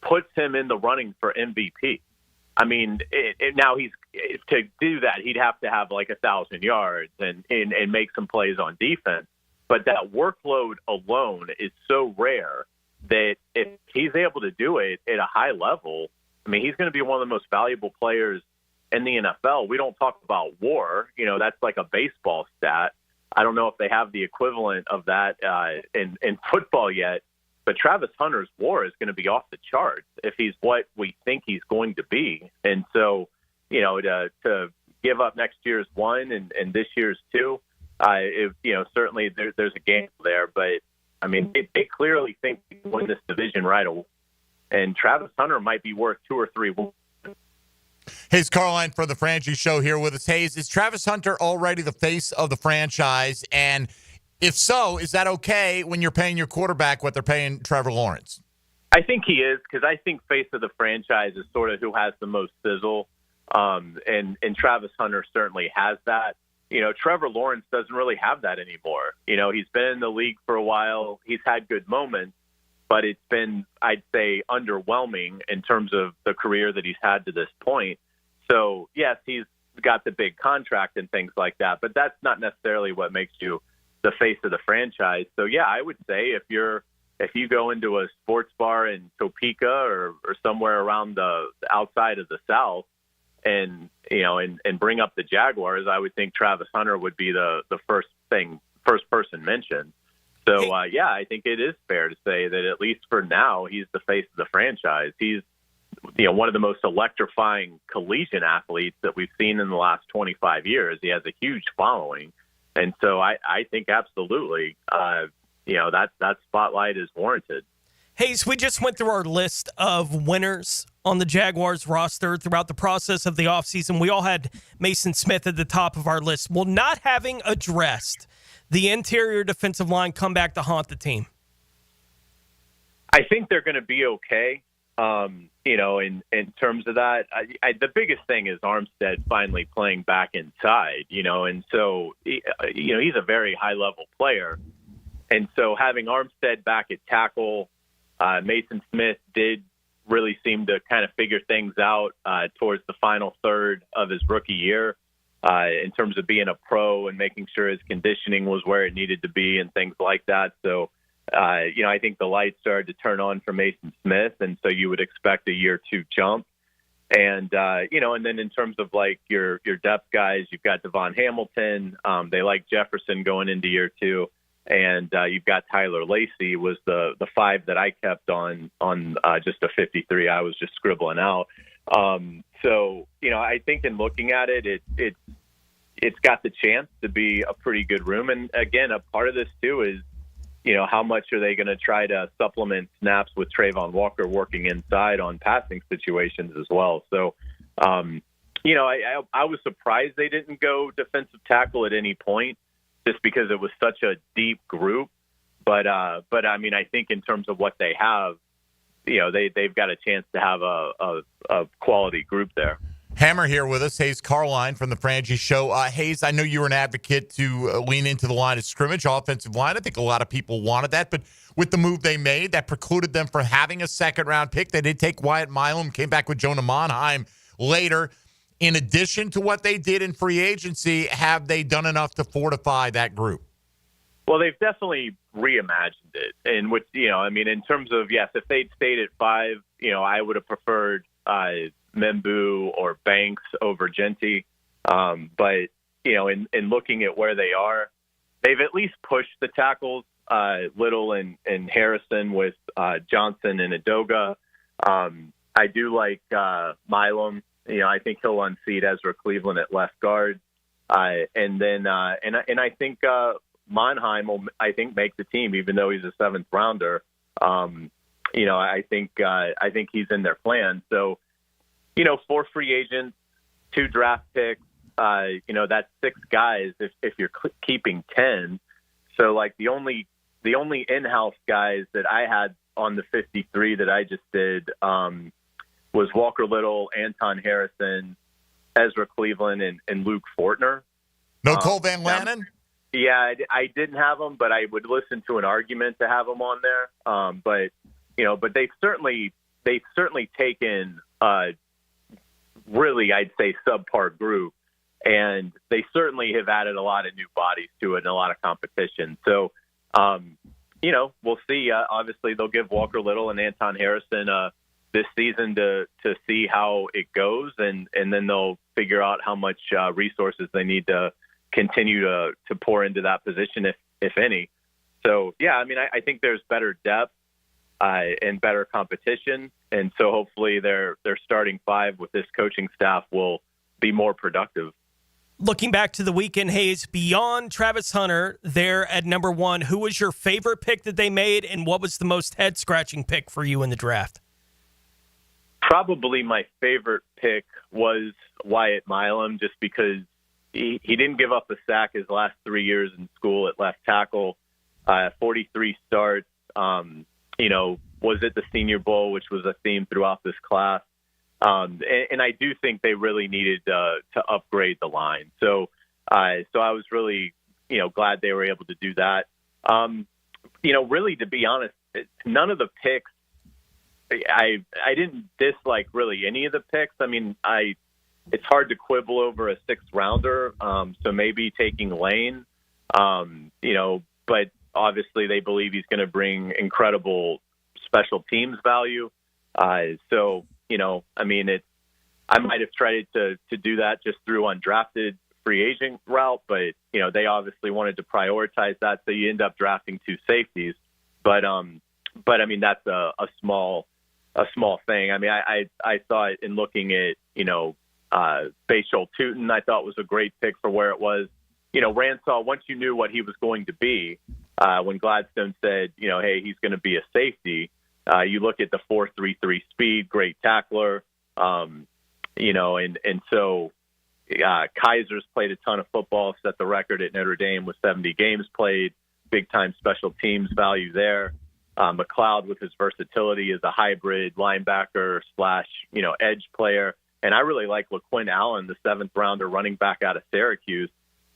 puts him in the running for MVP. I mean, now to do that, he'd have to have like 1,000 yards and make some plays on defense. But that workload alone is so rare that if he's able to do it at a high level, I mean, he's going to be one of the most valuable players in the NFL. We don't talk about WAR. That's like a baseball stat. I don't know if they have the equivalent of that in football yet. But Travis Hunter's WAR is going to be off the charts if he's what we think he's going to be. And so, to give up next year's 1 and this year's 2, certainly there's a game there. But, I mean, they clearly think they can win this division right away. And Travis Hunter might be worth 2 or 3 wins. Hayes Carline for the Franchi Show here with us. Hayes, is Travis Hunter already the face of the franchise? And if so, is that okay when you're paying your quarterback what they're paying Trevor Lawrence? I think he is, because I think face of the franchise is sort of who has the most sizzle, and Travis Hunter certainly has that. Trevor Lawrence doesn't really have that anymore. He's been in the league for a while. He's had good moments, but it's been, I'd say, underwhelming in terms of the career that he's had to this point. So, yes, he's got the big contract and things like that, but that's not necessarily what makes you the face of the franchise. So yeah, I would say if you go into a sports bar in Topeka or somewhere around the outside of the South and bring up the Jaguars, I would think Travis Hunter would be the first person mentioned. So yeah, I think it is fair to say that at least for now, he's the face of the franchise. He's one of the most electrifying collegiate athletes that we've seen in the last 25 years. He has a huge following. And so I think absolutely, that spotlight is warranted. Hayes, we just went through our list of winners on the Jaguars roster throughout the process of the offseason. We all had Mason Smith at the top of our list. Will not having addressed the interior defensive line come back to haunt the team? I think they're going to be okay. In terms of that, the biggest thing is Armstead finally playing back inside, and so, he's a very high level player. And so having Armstead back at tackle, Mason Smith did really seem to kind of figure things out towards the final third of his rookie year in terms of being a pro and making sure his conditioning was where it needed to be and things like that. So, I think the lights started to turn on for Mason Smith, and so you would expect a year 2 jump. And, and then in terms of like your depth guys, you've got Devon Hamilton. They like Jefferson going into year 2. And you've got Tyler Lacey was the 5 that I kept on just a 53. I was just scribbling out. So, I think in looking at it, it's got the chance to be a pretty good room. And again, a part of this too is, how much are they going to try to supplement snaps with Trayvon Walker working inside on passing situations as well. So, I was surprised they didn't go defensive tackle at any point just because it was such a deep group. But I mean, I think in terms of what they have, they've got a chance to have a quality group there. Hammer here with us, Hayes Carline from the Franchi Show. Hayes, I know you were an advocate to lean into the line of scrimmage, offensive line. I think a lot of people wanted that, but with the move they made, that precluded them from having a second-round pick. They did take Wyatt Milam, came back with Jonah Monheim later. In addition to what they did in free agency, have they done enough to fortify that group? Well, they've definitely reimagined it. And with, in terms of, yes, if they'd stayed at 5, I would have preferred Membu or Banks over Genty. But, in looking at where they are, they've at least pushed the tackles, Little and Harrison with Johnson and Adoga. I do like Milam. I think he'll unseat Ezra Cleveland at left guard. And then I think Monheim will, make the team, even though he's a 7th rounder. I think he's in their plan. So, 4 free agents, 2 draft picks, that's 6 guys if you're keeping 10. So like the only in-house guys that I had on the 53 that I just did was Walker Little, Anton Harrison, Ezra Cleveland, and Luke Fortner. No Cole Van Lanen? Yeah, I didn't have them, but I would listen to an argument to have them on there. But they've certainly taken really, I'd say, subpar group. And they certainly have added a lot of new bodies to it and a lot of competition. So, we'll see. Obviously, they'll give Walker Little and Anton Harrison this season to see how it goes, and then they'll figure out how much resources they need to continue to pour into that position, if any. So, yeah, I mean, I think there's better depth and better competition, and so hopefully their starting five with this coaching staff will be more productive. Looking back to the weekend, Hayes, beyond Travis Hunter there at number 1, who was your favorite pick that they made, and what was the most head-scratching pick for you in the draft? Probably my favorite pick was Wyatt Milam, just because he didn't give up a sack his last 3 years in school at left tackle, 43 starts, was at the Senior Bowl, which was a theme throughout this class. And I do think they really needed to upgrade the line. So I was really, glad they were able to do that. Really, to be honest, none of the picks, I didn't dislike really any of the picks. I mean, it's hard to quibble over a 6th rounder. So maybe taking Lane, but obviously they believe he's going to bring incredible special teams value. I might have tried to do that just through undrafted free agent route, but they obviously wanted to prioritize that, so you end up drafting 2 safeties. But I mean, that's a small thing. I mean, I saw it in looking at Bashal Tootin. I thought was a great pick for where it was. Ransall, once you knew what he was going to be, when Gladstone said, hey, he's going to be a safety. You look at the 4.33 speed, great tackler, and so Kaiser's played a ton of football, set the record at Notre Dame with 70 games played, big-time special teams value there. McLeod, with his versatility, is a hybrid linebacker / edge player. And I really like LaQuinn Allen, the 7th-rounder running back out of Syracuse.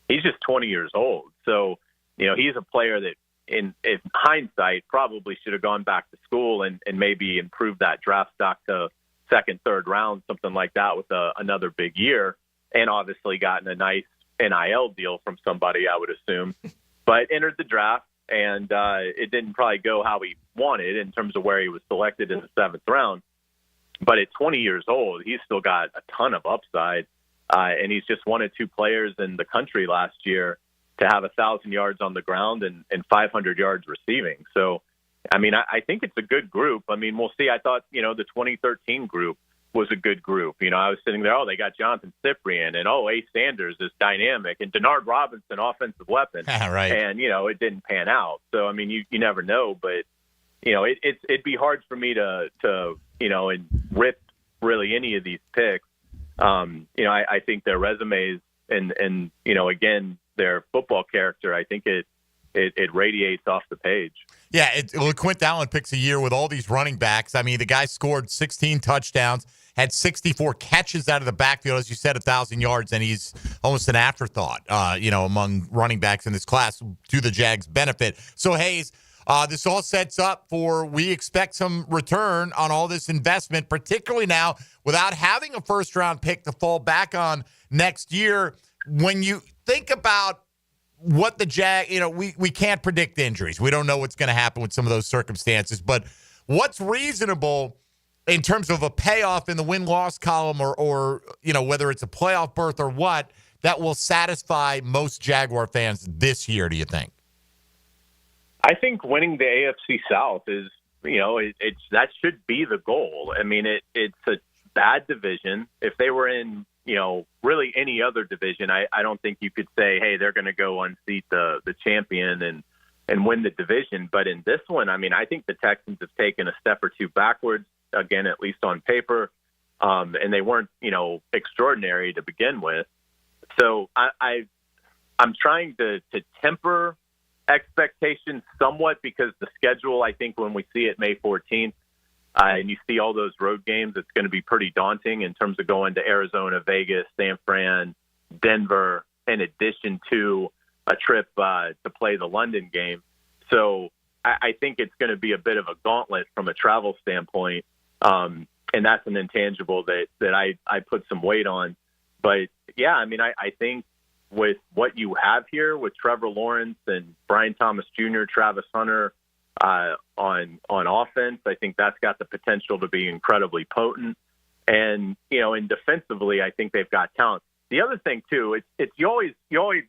He's just 20 years old. So, he's a player that, in hindsight, probably should have gone back to school and maybe improved that draft stock to 2nd, 3rd round, something like that, with another big year, and obviously gotten a nice NIL deal from somebody, I would assume, but entered the draft, and it didn't probably go how he wanted in terms of where he was selected in the 7th round. But at 20 years old, he's still got a ton of upside, and he's just one of 2 players in the country last year to have 1,000 yards on the ground and 500 yards receiving. So, I mean, I think it's a good group. I mean, we'll see. I thought, the 2013 group was a good group. I was sitting there, they got Jonathan Cyprien, and Ace Sanders is dynamic, and Denard Robinson, offensive weapon. Right. And, it didn't pan out. So, I mean, you never know, but, it'd be hard for me to and rip really any of these picks. I think their resumes and again, their football character, I think it radiates off the page. Yeah, Quint Allen picks a year with all these running backs. I mean, the guy scored 16 touchdowns, had 64 catches out of the backfield, as you said, 1,000 yards, and he's almost an afterthought, among running backs in this class, to the Jags' benefit. So, Hayes, this all sets up for, we expect some return on all this investment, particularly now without having a first-round pick to fall back on next year. When you think about what the we can't predict injuries. We don't know what's going to happen with some of those circumstances. But what's reasonable in terms of a payoff in the win-loss column or whether it's a playoff berth or what, that will satisfy most Jaguar fans this year, do you think? I think winning the AFC South is, that should be the goal. I mean, it's a bad division. If they were in, really any other division, I don't think you could say, hey, they're going to go unseat the champion and win the division. But in this one, I mean, I think the Texans have taken a step or 2 backwards, again, at least on paper, and they weren't, extraordinary to begin with. So I'm trying to temper expectations somewhat, because the schedule, I think when we see it May 14th, and you see all those road games, it's going to be pretty daunting in terms of going to Arizona, Vegas, San Fran, Denver, in addition to a trip to play the London game. So I think it's going to be a bit of a gauntlet from a travel standpoint. that's an intangible that I put some weight on. But yeah, I mean, I think with what you have here with Trevor Lawrence and Brian Thomas Jr., Travis Hunter on offense, I think that's got the potential to be incredibly potent. And, and defensively, I think they've got talent. The other thing too, it's you always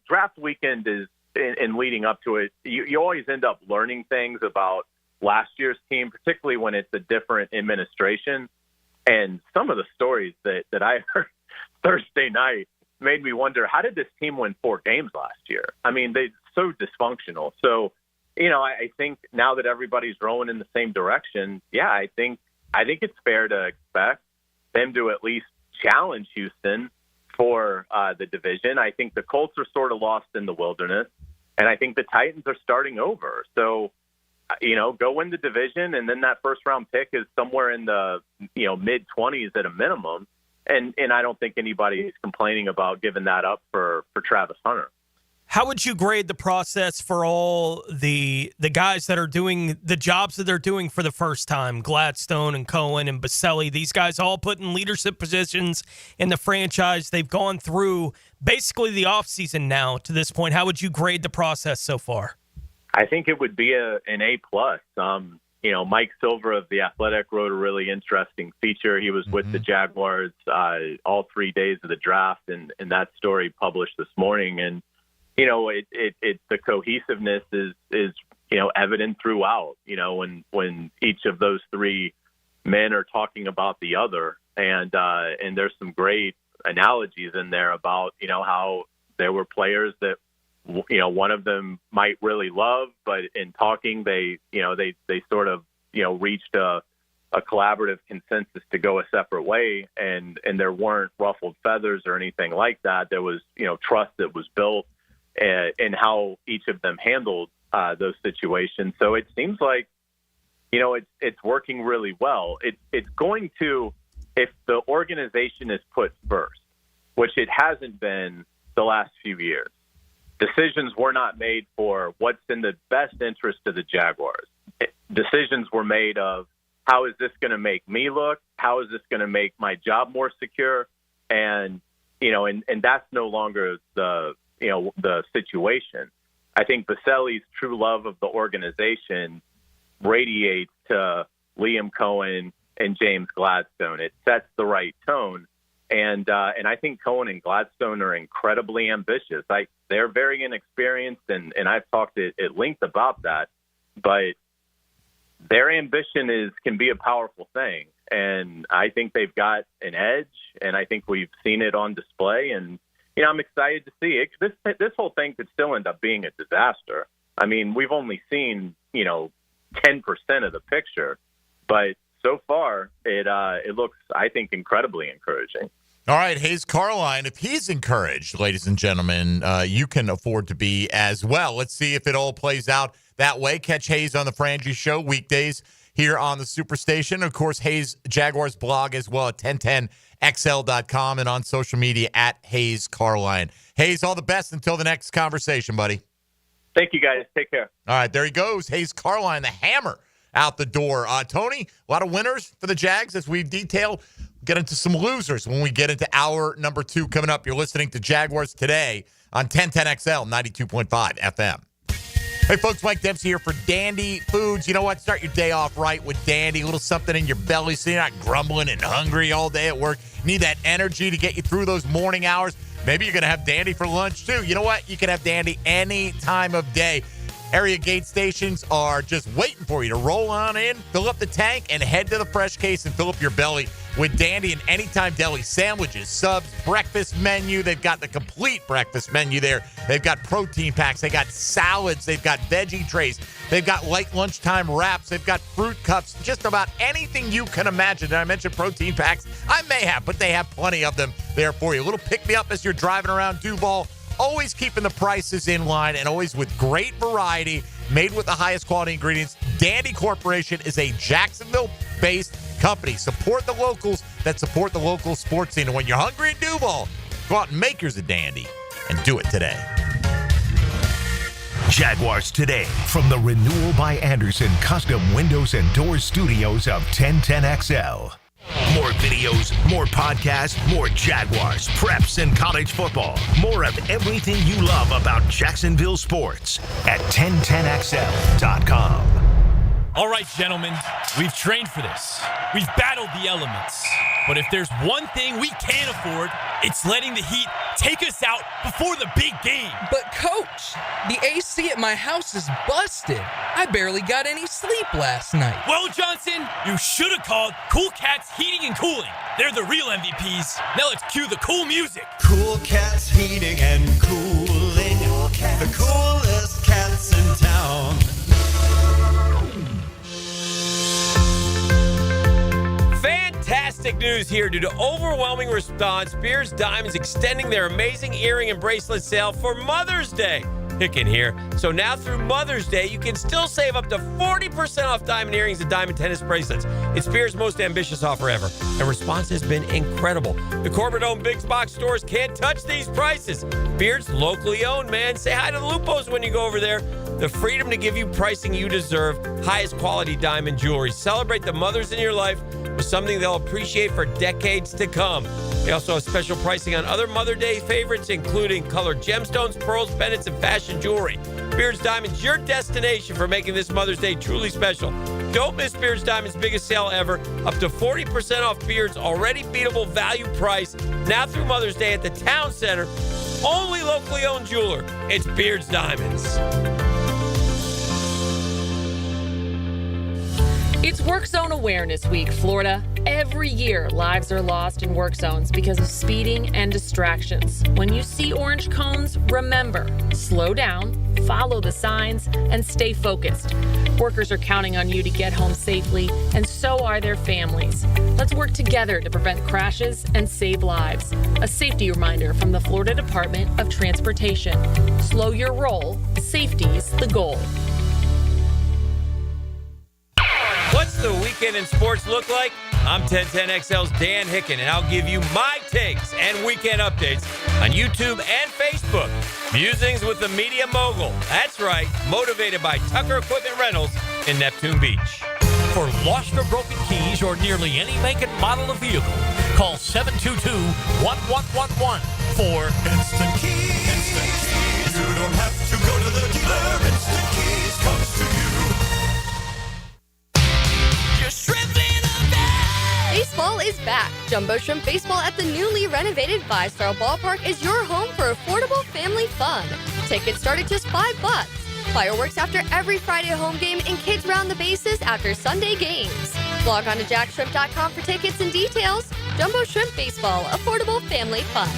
draft weekend is and leading up to it, you always end up learning things about last year's team, particularly when it's a different administration. And some of the stories that I heard Thursday night made me wonder, how did this team win 4 games last year? I mean, they're so dysfunctional. So, I think now that everybody's rowing in the same direction, yeah, I think it's fair to expect them to at least challenge Houston for the division. I think the Colts are sort of lost in the wilderness, and I think the Titans are starting over. So, go win the division, and then that first-round pick is somewhere in the mid-20s at a minimum. And I don't think anybody is complaining about giving that up for Travis Hunter. How would you grade the process for all the guys that are doing the jobs that they're doing for the first time? Gladstone and Cohen and Baselli, these guys all put in leadership positions in the franchise. They've gone through basically the offseason now to this point. How would you grade the process so far? I think it would be an A+. Mike Silver of The Athletic wrote a really interesting feature. He was with the Jaguars all 3 days of the draft, and that story published this morning. And, the cohesiveness is evident throughout, when each of those 3 men are talking about the other. And there's some great analogies in there about, how there were players that, one of them might really love, but in talking, they sort of, reached a collaborative consensus to go a separate way. And there weren't ruffled feathers or anything like that. There was, trust that was built in how each of them handled those situations. So it seems like, it's working really well. It's going to, if the organization is put first, which it hasn't been the last few years. Decisions were not made for what's in the best interest of the Jaguars. Decisions were made of, how is this going to make me look? How is this going to make my job more secure? And, and that's no longer the situation. I think Baselli's true love of the organization radiates to Liam Cohen and James Gladstone. It sets the right tone. And I think Cohen and Gladstone are incredibly ambitious. They're very inexperienced, and I've talked at length about that. But their ambition can be a powerful thing, and I think they've got an edge, and I think we've seen it on display. And I'm excited to see it. This whole thing could still end up being a disaster. I mean, we've only seen 10% of the picture, but so far it looks, I think, incredibly encouraging. All right, Hayes Carline, if he's encouraged, ladies and gentlemen, you can afford to be as well. Let's see if it all plays out that way. Catch Hayes on the Frangie Show weekdays here on the Superstation. Of course, Hayes Jaguars blog as well at 1010XL.com and on social media at Hayes Carline. Hayes, all the best until the next conversation, buddy. Thank you, guys. Take care. All right, there he goes. Hayes Carline, the hammer out the door. Tony, a lot of winners for the Jags as we detail. Get into some losers when we get into hour number 2 coming up. You're listening to Jaguars Today on 1010XL 92.5 FM. Hey, folks, Mike Dempsey here for Dandy Foods. You know what? Start your day off right with Dandy. A little something in your belly so you're not grumbling and hungry all day at work. Need that energy to get you through those morning hours. Maybe you're going to have Dandy for lunch, too. You know what? You can have Dandy any time of day. Area gate stations are just waiting for you to roll on in, fill up the tank, and head to the fresh case and fill up your belly with Dandy and Anytime Deli sandwiches, subs, breakfast menu. They've got the complete breakfast menu there. They've got protein packs. They got salads. They've got veggie trays. They've got light lunchtime wraps. They've got fruit cups. Just about anything you can imagine. Did I mention protein packs? I may have, but they have plenty of them there for you. A little pick-me-up as you're driving around Duval. Always keeping the prices in line and always with great variety, made with the highest quality ingredients. Dandy Corporation is a Jacksonville-based company. Support the locals that support the local sports scene. And when you're hungry in Duval, go out and make yours a Dandy and do it today. Jaguars Today from the Renewal by Anderson Custom Windows and Doors Studios of 1010XL. More videos, more podcasts, more Jaguars, preps, and college football. More of everything you love about Jacksonville sports at 1010XL.com. All right, gentlemen, we've trained for this. We've battled the elements. But if there's one thing we can't afford, it's letting the heat take us out before the big game. But, Coach, the AC at my house is busted. I barely got any sleep last night. Well, Johnson, you should have called Cool Cats Heating and Cooling. They're the real MVPs. Now let's cue the cool music. Cool Cats Heating and Cooling. The coolest cats in town. Fantastic news here. Due to overwhelming response, Beers Diamonds extending their amazing earring and bracelet sale for Mother's Day. Hicken here. So now through Mother's Day, you can still save up to 40% off diamond earrings and diamond tennis bracelets. It's Beers' most ambitious offer ever, and response has been incredible. The corporate-owned big box stores can't touch these prices. Beers, locally owned, man. Say hi to the Lupos when you go over there. The freedom to give you pricing you deserve. Highest quality diamond jewelry. Celebrate the mothers in your life with something they'll appreciate for decades to come. They also have special pricing on other Mother Day favorites, including colored gemstones, pearls, pendants, and fashion jewelry. Beards Diamonds, your destination for making this Mother's Day truly special. Don't miss Beards Diamonds' biggest sale ever. Up to 40% off Beards' already beatable value price. Now through Mother's Day at the Town Center. Only locally owned jeweler. It's Beards Diamonds. It's Work Zone Awareness Week, Florida. Every year, lives are lost in work zones because of speeding and distractions. When you see orange cones, remember, slow down, follow the signs, and stay focused. Workers are counting on you to get home safely, and so are their families. Let's work together to prevent crashes and save lives. A safety reminder from the Florida Department of Transportation. Slow your roll. Safety's the goal. What's the weekend in sports look like? I'm 1010XL's Dan Hicken, and I'll give you my takes and weekend updates on YouTube and Facebook. Musings with the media mogul. That's right, motivated by Tucker Equipment Rentals in Neptune Beach. For lost or broken keys or nearly any make and model of vehicle, call 722-1111 for Instant Keys. Instant Keys. You don't have to go to the dealer. Instant Keys comes to you. Baseball is back. Jumbo Shrimp Baseball at the newly renovated 5-Star Ballpark is your home for affordable family fun. Tickets start at just $5. Fireworks after every Friday home game and kids round the bases after Sunday games. Log on to jackshrimp.com for tickets and details. Jumbo Shrimp Baseball, affordable family fun.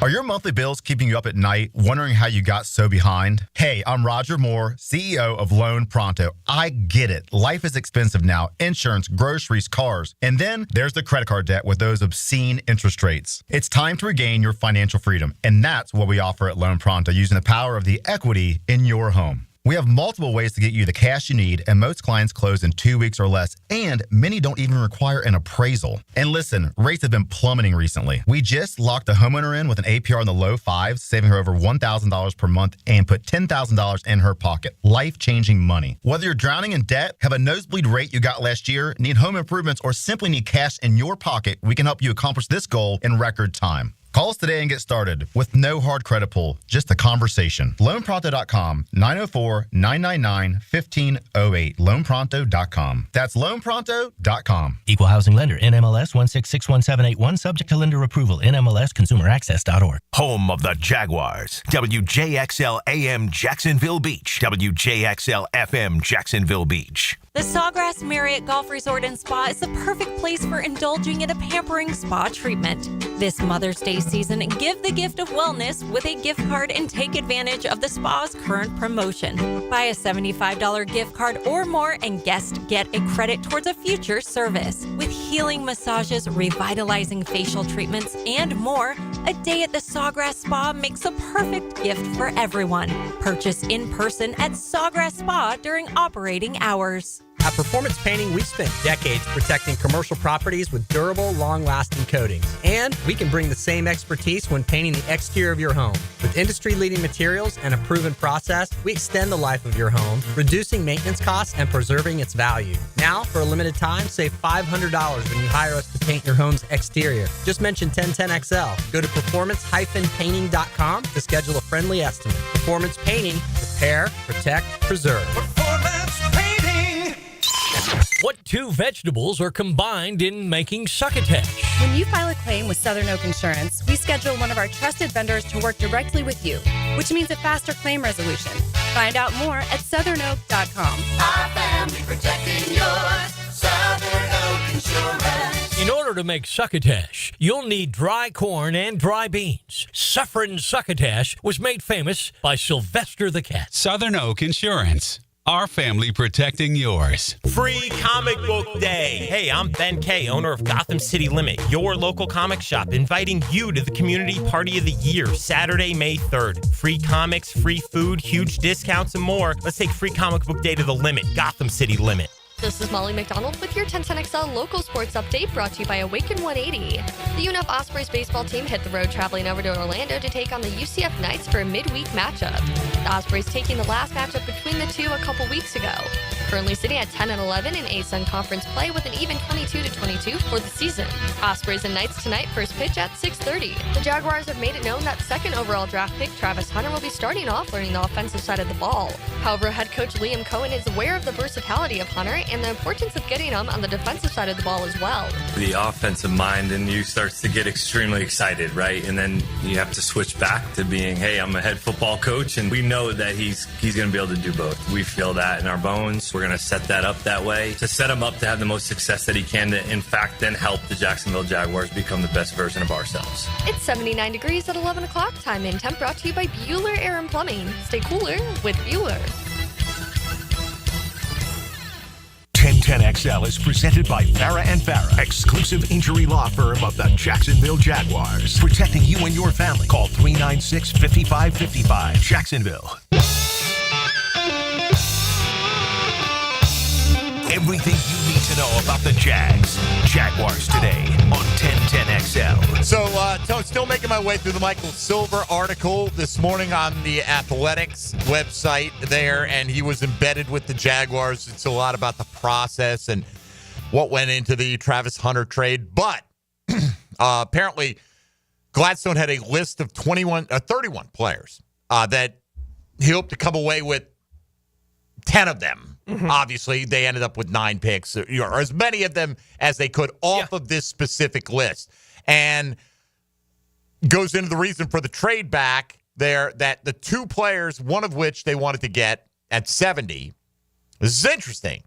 Are your monthly bills keeping you up at night, wondering how you got so behind? Hey, I'm Roger Moore, CEO of Loan Pronto. I get it. Life is expensive now. Insurance, groceries, cars. And then there's the credit card debt with those obscene interest rates. It's time to regain your financial freedom. And that's what we offer at Loan Pronto, using the power of the equity in your home. We have multiple ways to get you the cash you need, and most clients close in 2 weeks or less, and many don't even require an appraisal. And listen, rates have been plummeting recently. We just locked a homeowner in with an APR in the low fives, saving her over $1,000 per month, and put $10,000 in her pocket. Life-changing money. Whether you're drowning in debt, have a nosebleed rate you got last year, need home improvements, or simply need cash in your pocket, we can help you accomplish this goal in record time. Call us today and get started with no hard credit pull, just a conversation. LoanPronto.com, 904-999-1508. LoanPronto.com. That's LoanPronto.com. Equal housing lender, NMLS 1661781, subject to lender approval, NMLSconsumeraccess.org. Home of the Jaguars. WJXL AM Jacksonville Beach. WJXL FM Jacksonville Beach. The Sawgrass Marriott Golf Resort and Spa is the perfect place for indulging in a pampering spa treatment. This Mother's Day season, give the gift of wellness with a gift card and take advantage of the spa's current promotion. Buy a $75 gift card or more and guests get a credit towards a future service. With healing massages, revitalizing facial treatments, and more, a day at the Sawgrass Spa makes a perfect gift for everyone. Purchase in person at Sawgrass Spa during operating hours. At Performance Painting, we've spent decades protecting commercial properties with durable, long-lasting coatings. And we can bring the same expertise when painting the exterior of your home. With industry-leading materials and a proven process, we extend the life of your home, reducing maintenance costs and preserving its value. Now, for a limited time, save $500 when you hire us to paint your home's exterior. Just mention 1010XL. Go to performancepainting.com to schedule a friendly estimate. Performance Painting. Repair, protect, preserve. Performance painting. What two vegetables are combined in making succotash? When you file a claim with Southern Oak Insurance, we schedule one of our trusted vendors to work directly with you, which means a faster claim resolution. Find out more at southernoak.com. Our family protecting yours. Southern Oak Insurance. In order to make succotash, you'll need dry corn and dry beans. Suffering succotash was made famous by Sylvester the Cat. Southern Oak Insurance. Our family protecting yours. Free Comic Book Day. Hey, I'm Ben Kay, owner of Gotham City Limit, your local comic shop, inviting you to the Community Party of the Year, Saturday, May 3rd. Free comics, free food, huge discounts, and more. Let's take Free Comic Book Day to the limit, Gotham City Limit. This is Molly McDonald with your 1010XL local sports update brought to you by Awaken 180. The UNF Ospreys baseball team hit the road traveling over to Orlando to take on the UCF Knights for a midweek matchup. The Ospreys taking the last matchup between the two a couple weeks ago. Currently sitting at 10-11 in ASUN conference play with an even 22-22 for the season. Ospreys and Knights tonight, first pitch at 6:30. The Jaguars have made it known that second overall draft pick Travis Hunter will be starting off learning the offensive side of the ball. However, head coach Liam Cohen is aware of the versatility of Hunter and the importance of getting him on the defensive side of the ball as well. The offensive mind in you starts to get extremely excited, right? And then you have to switch back to being, hey, I'm a head football coach, and we know that he's going to be able to do both. We feel that in our bones. We're going to set that up that way to set him up to have the most success that he can to, in fact, then help the Jacksonville Jaguars become the best version of ourselves. It's 79 degrees at 11 o'clock. Time in temp brought to you by Bueller Air and Plumbing. Stay cooler with Bueller. 1010XL is presented by Farah and Farah, exclusive injury law firm of the Jacksonville Jaguars. Protecting you and your family. Call 396-5555. Jacksonville. Everything you need to know about the Jags. Jaguars Today on 1010XL. So, still making my way through the Michael Silver article this morning on the Athletics website there, and he was embedded with the Jaguars. It's a lot about the process and what went into the Travis Hunter trade. But apparently, Gladstone had a list of 31 players that he hoped to come away with 10 of them. Mm-hmm. Obviously, they ended up with 9 picks, or as many of them as they could off of this specific list. And goes into the reason for the trade back there, that the 2 players, one of which they wanted to get at 70. This is interesting.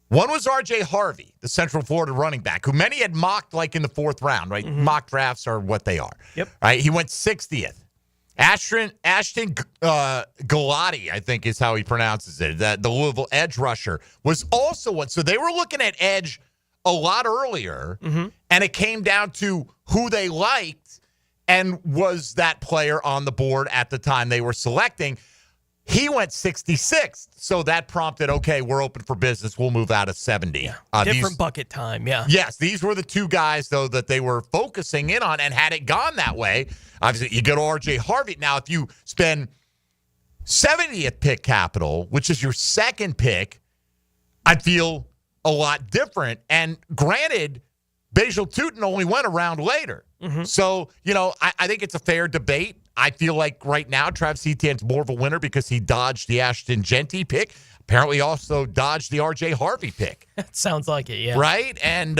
One was R.J. Harvey, the Central Florida running back, who many had mocked like in the 4th round, right? Mm-hmm. Mock drafts are what they are. Yep. Right? He went 60th. Ashton Galati, I think is how he pronounces it. The Louisville edge rusher was also one. So they were looking at edge a lot earlier, and it came down to who they liked and was that player on the board at the time they were selecting. He went 66th, so that prompted, okay, we're open for business. We'll move out of 70. Yeah. Different bucket time, yeah. Yes, these were the 2 guys, though, that they were focusing in on, and had it gone that way, obviously, you go to R.J. Harvey. Now, if you spend 70th pick capital, which is your second pick, I'd feel a lot different. And granted, Bajal Tutin only went a round later. Mm-hmm. So, I think it's a fair debate. I feel like right now Travis Etienne's more of a winner because he dodged the Ashton Genty pick. Apparently also dodged the R.J. Harvey pick. Sounds like it, yeah. Right? And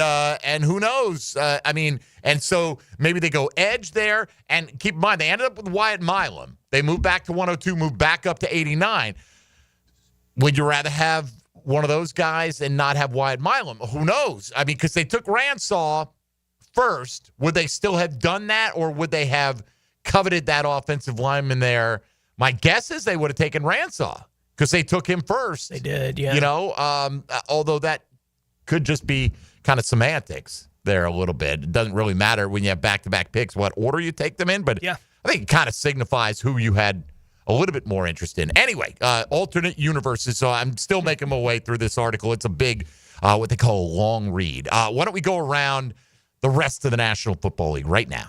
who knows? And so maybe they go edge there. And keep in mind, they ended up with Wyatt Milam. They moved back to 102, moved back up to 89. Would you rather have one of those guys and not have Wyatt Milam? Who knows? I mean, because they took Ransaw first. Would they still have done that, or would they have coveted that offensive lineman there? My guess is they would have taken Ransaw because they took him first. They did, yeah. Although that could just be kind of semantics there a little bit. It doesn't really matter when you have back-to-back picks what order you take them in, but yeah. I think it kind of signifies who you had a little bit more interest in. Anyway, alternate universes. So I'm still making my way through this article. It's a big, what they call a long read. Why don't we go around the rest of the National Football League right now?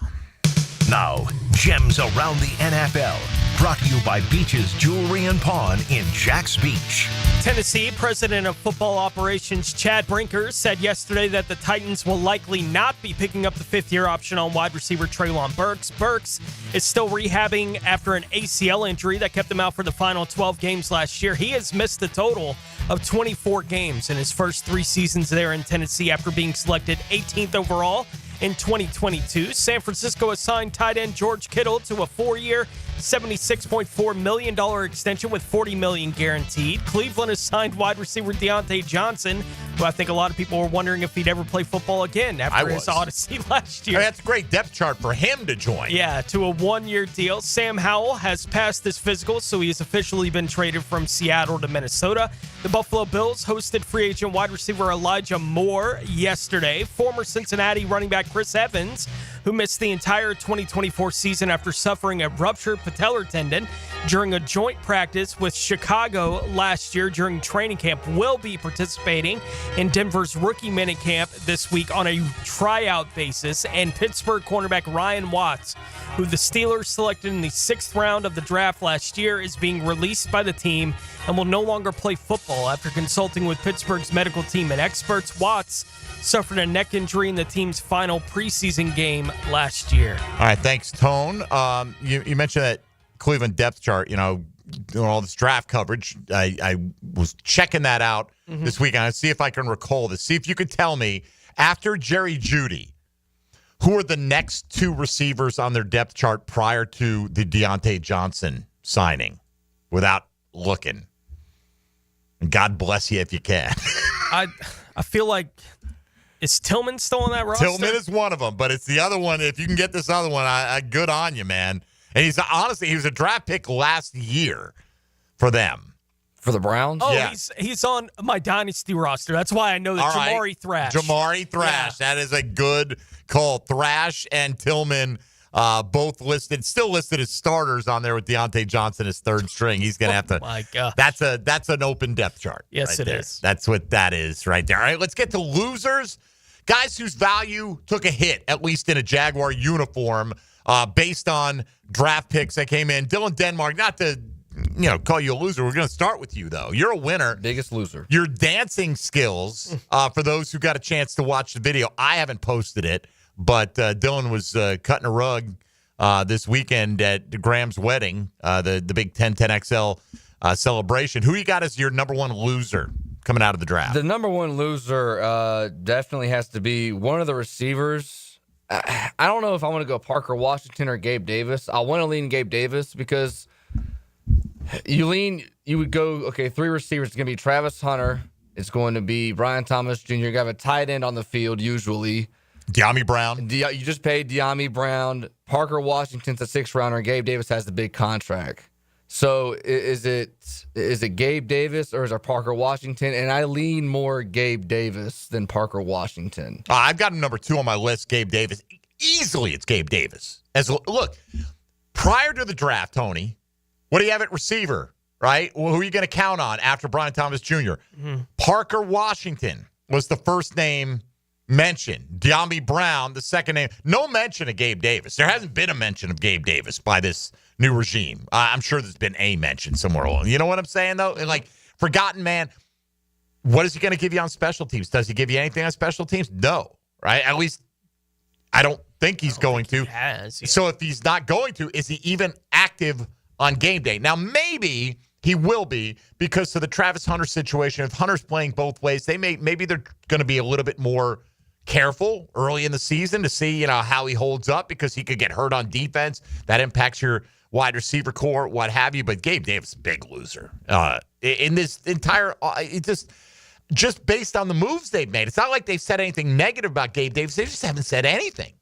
Now, gems around the NFL. Brought to you by Beach's Jewelry and Pawn in Jax Beach. Tennessee President of Football Operations Chad Brinker said yesterday that the Titans will likely not be picking up the fifth-year option on wide receiver Treylon Burks. Burks is still rehabbing after an ACL injury that kept him out for the final 12 games last year. He has missed a total of 24 games in his first 3 seasons there in Tennessee after being selected 18th overall in 2022. San Francisco assigned tight end George Kittle to a 4-year, $76.4 million extension with $40 million guaranteed. Cleveland has signed wide receiver Deontay Johnson, who I think a lot of people were wondering if he'd ever play football again after his odyssey last year. That's a great depth chart for him to join. Yeah, to a 1-year deal. Sam Howell has passed his physical, so he has officially been traded from Seattle to Minnesota. The Buffalo Bills hosted free agent wide receiver Elijah Moore yesterday. Former Cincinnati running back Chris Evans, who missed the entire 2024 season after suffering a ruptured patellar tendon during a joint practice with Chicago last year during training camp, will be participating in Denver's rookie minicamp this week on a tryout basis. And Pittsburgh cornerback Ryan Watts, who the Steelers selected in the 6th round of the draft last year, is being released by the team and will no longer play football after consulting with Pittsburgh's medical team and experts. Watts suffered a neck injury in the team's final preseason game last year. All right, thanks, Tone. You mentioned that Cleveland depth chart, doing all this draft coverage. I was checking that out this weekend. I'll see if I can recall this. See if you could tell me, after Jerry Jeudy, who are the next 2 receivers on their depth chart prior to the Deontay Johnson signing, without looking? And God bless you if you can. I feel like, is Tillman still on that roster? Tillman is one of them, but it's the other one. If you can get this other one, good on you, man. And he was a draft pick last year for them. For the Browns? Oh, yeah. He's on my dynasty roster. That's why I know that. Jamari Thrash. Jamari Thrash. Yeah. That is a good call. Thrash and Tillman both still listed as starters on there with Deontay Johnson as 3rd string. He's going to have to. My God. That's an open depth chart. Yes, right it there. is. That's what that is right there. All right, let's get to losers. Guys whose value took a hit, at least in a Jaguar uniform, based on draft picks that came in. Dylan Denmark, not to call you a loser. We're going to start with you, though. You're a winner. Biggest loser. Your dancing skills, for those who got a chance to watch the video, I haven't posted it, but Dylan was cutting a rug this weekend at Graham's wedding, the big 1010XL celebration. Who you got as your number 1 loser coming out of the draft? The number 1 loser definitely has to be one of the receivers. I don't know if I want to go Parker Washington or Gabe Davis. I want to lean Gabe Davis because you would go, okay, 3 receivers. It's going to be Travis Hunter. It's going to be Brian Thomas Jr. You got a tight end on the field usually. De'Ami Brown. You just paid De'Ami Brown. Parker Washington's a 6th rounder. Gabe Davis has the big contract. So is it Gabe Davis or is it Parker Washington? And I lean more Gabe Davis than Parker Washington. I've got him number 2 on my list, Gabe Davis. Easily it's Gabe Davis. Look, prior to the draft, Tony, what do you have at receiver, right? Well, who are you going to count on after Brian Thomas Jr.? Parker Washington was the first name mentioned. De'Ami Brown, the second name. No mention of Gabe Davis. There hasn't been a mention of Gabe Davis by this new regime. I'm sure there's been a mention somewhere along. You know what I'm saying, though? Like, forgotten man. What is he going to give you on special teams? Does he give you anything on special teams? No, right? At least I don't think he's going to. So if he's not going to, is he even active on game day? Now, maybe he will be because of the Travis Hunter situation. If Hunter's playing both ways, maybe they're going to be a little bit more careful early in the season to see, how he holds up because he could get hurt on defense. That impacts your wide receiver core, what have you. But Gabe Davis, big loser in this entire. Just based on the moves they've made. It's not like they've said anything negative about Gabe Davis. They just haven't said anything.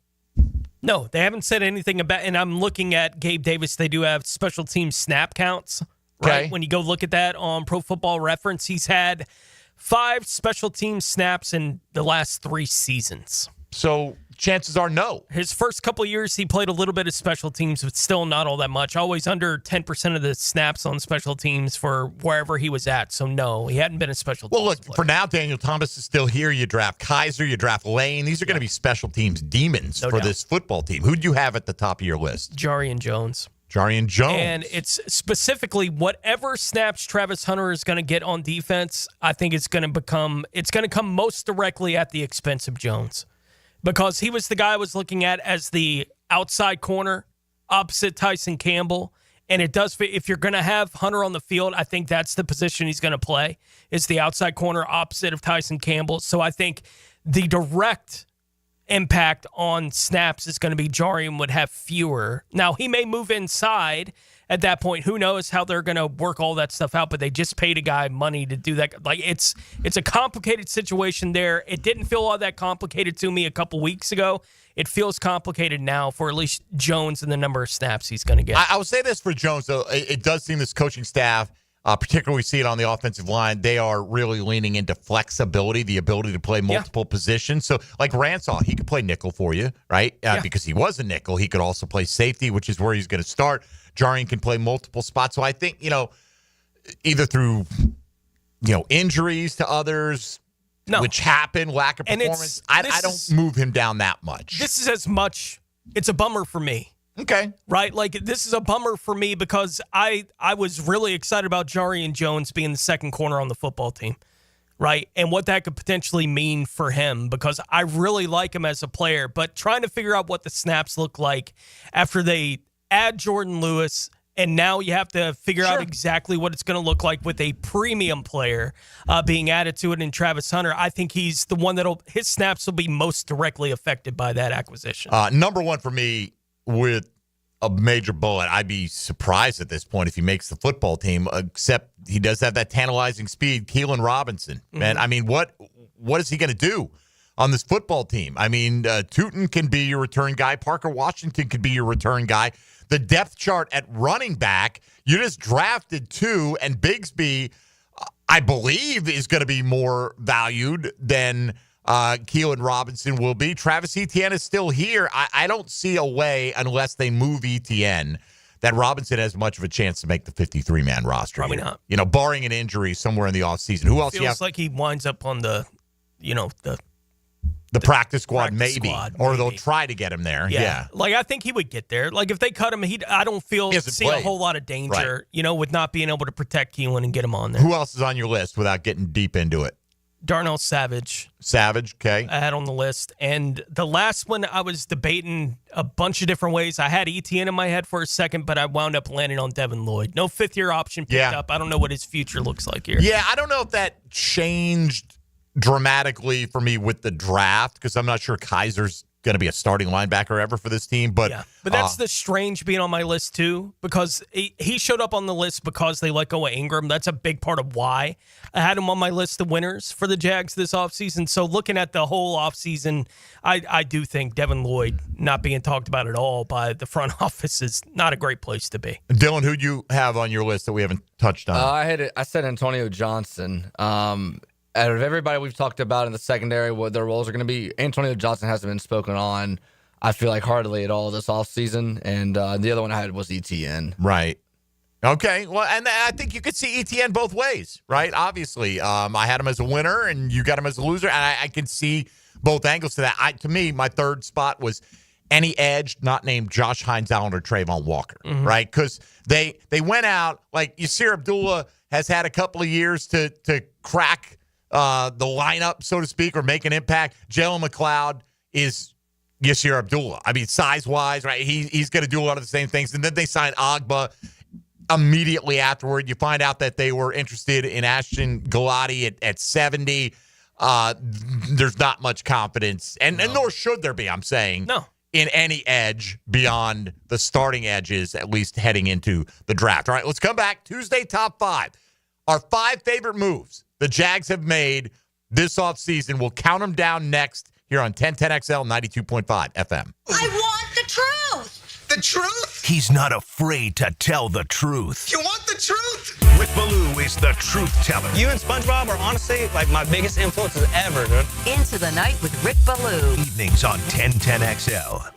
No, they haven't said anything about. And I'm looking at Gabe Davis. They do have special team snap counts. Right? Okay. When you go look at that on Pro Football Reference, he's had 5 special team snaps in the last 3 seasons. So chances are no. His first couple of years, he played a little bit of special teams, but still not all that much. Always under 10% of the snaps on special teams for wherever he was at. So, no, he hadn't been a special teams Well, look, player. for now, Daniel Thomas is still here. You draft Kaiser, you draft Lane. These are going to be special teams demons for this football team. Who do you have at the top of your list? Jarian Jones. Jarian Jones. And it's specifically whatever snaps Travis Hunter is going to get on defense, I think it's going to come most directly at the expense of Jones. Because he was the guy I was looking at as the outside corner opposite Tyson Campbell. And it does fit. If you're going to have Hunter on the field, I think that's the position he's going to play, is the outside corner opposite of Tyson Campbell. So I think the direct impact on snaps is going to be Jarian would have fewer. Now, he may move inside at that point. Who knows how they're going to work all that stuff out, but they just paid a guy money to do that. Like, it's a complicated situation there. It didn't feel all that complicated to me a couple weeks ago. It feels complicated now for at least Jones and the number of snaps he's going to get. I would say this for Jones, though. It does seem this coaching staff, particularly we see it on the offensive line, they are really leaning into flexibility, the ability to play multiple positions. So, like Ransaw, he could play nickel for you, right? Because he was a nickel. He could also play safety, which is where he's going to start. Jarian can play multiple spots. So I think, either through, injuries to others, which happen, lack of performance, I don't move him down that much. This is as much, it's a bummer for me. Okay. Right? Like, this is a bummer for me because I was really excited about Jarian Jones being the second corner on the football team, right? And what that could potentially mean for him because I really like him as a player, but trying to figure out what the snaps look like after they add Jordan Lewis, and now you have to figure out exactly what it's going to look like with a premium player being added to it in Travis Hunter. I think he's the one his snaps will be most directly affected by that acquisition. Number one for me, with a major bullet, I'd be surprised at this point if he makes the football team, except he does have that tantalizing speed, Keelan Robinson. Man, I mean, what is he going to do on this football team? I mean, Tootin can be your return guy. Parker Washington could be your return guy. The depth chart at running back, you just drafted two, and Bigsby, I believe, is going to be more valued than Keelan Robinson will be. Travis Etienne is still here. I don't see a way, unless they move Etienne, that Robinson has much of a chance to make the 53-man roster. Probably not. Barring an injury somewhere in the offseason. Who else? Feels like he winds up on the practice squad, maybe. Or they'll try to get him there. Yeah. Like, I think he would get there. Like, if they cut him, I don't see a whole lot of danger, with not being able to protect Keelan and get him on there. Who else is on your list without getting deep into it? Darnell Savage. Okay. I had on the list. And the last one, I was debating a bunch of different ways. I had Etienne in my head for a second, but I wound up landing on Devin Lloyd. No fifth-year option picked up. I don't know what his future looks like here. Yeah, I don't know if that changed dramatically for me with the draft because I'm not sure Kaiser's going to be a starting linebacker ever for this team. But that's the strange being on my list, too, because he showed up on the list because they let go of Ingram. That's a big part of why I had him on my list of winners for the Jags this offseason. So looking at the whole offseason, I do think Devin Lloyd not being talked about at all by the front office is not a great place to be. Dylan, who do you have on your list that we haven't touched on? I said Antonio Johnson. Out of everybody we've talked about in the secondary, what their roles are going to be, Antonio Johnson hasn't been spoken on, I feel like, hardly at all this offseason. And the other one I had was Etienne. Right. Okay. Well, and I think you could see Etienne both ways, right? Obviously, I had him as a winner, and you got him as a loser, and I can see both angles to that. To me, my third spot was any edge not named Josh Hines Allen or Trayvon Walker, right? Because they went out, like Yasir Abdullah has had a couple of years to crack the lineup, so to speak, or make an impact. Jalen McLeod is Yasir Abdullah. I mean, size-wise, right? He's going to do a lot of the same things. And then they signed Agba immediately afterward. You find out that they were interested in Ashton Galati at 70. There's not much confidence, and nor should there be, I'm saying, in any edge beyond the starting edges, at least heading into the draft. All right, let's come back. Tuesday Top 5. Our 5 favorite moves the Jags have made this offseason. We'll count them down next here on 1010XL 92.5 FM. I want the truth. The truth? He's not afraid to tell the truth. You want the truth? Rick Ballou is the truth teller. You and SpongeBob are honestly like my biggest influences ever, dude. Into the Night with Rick Ballou. Evenings on 1010XL.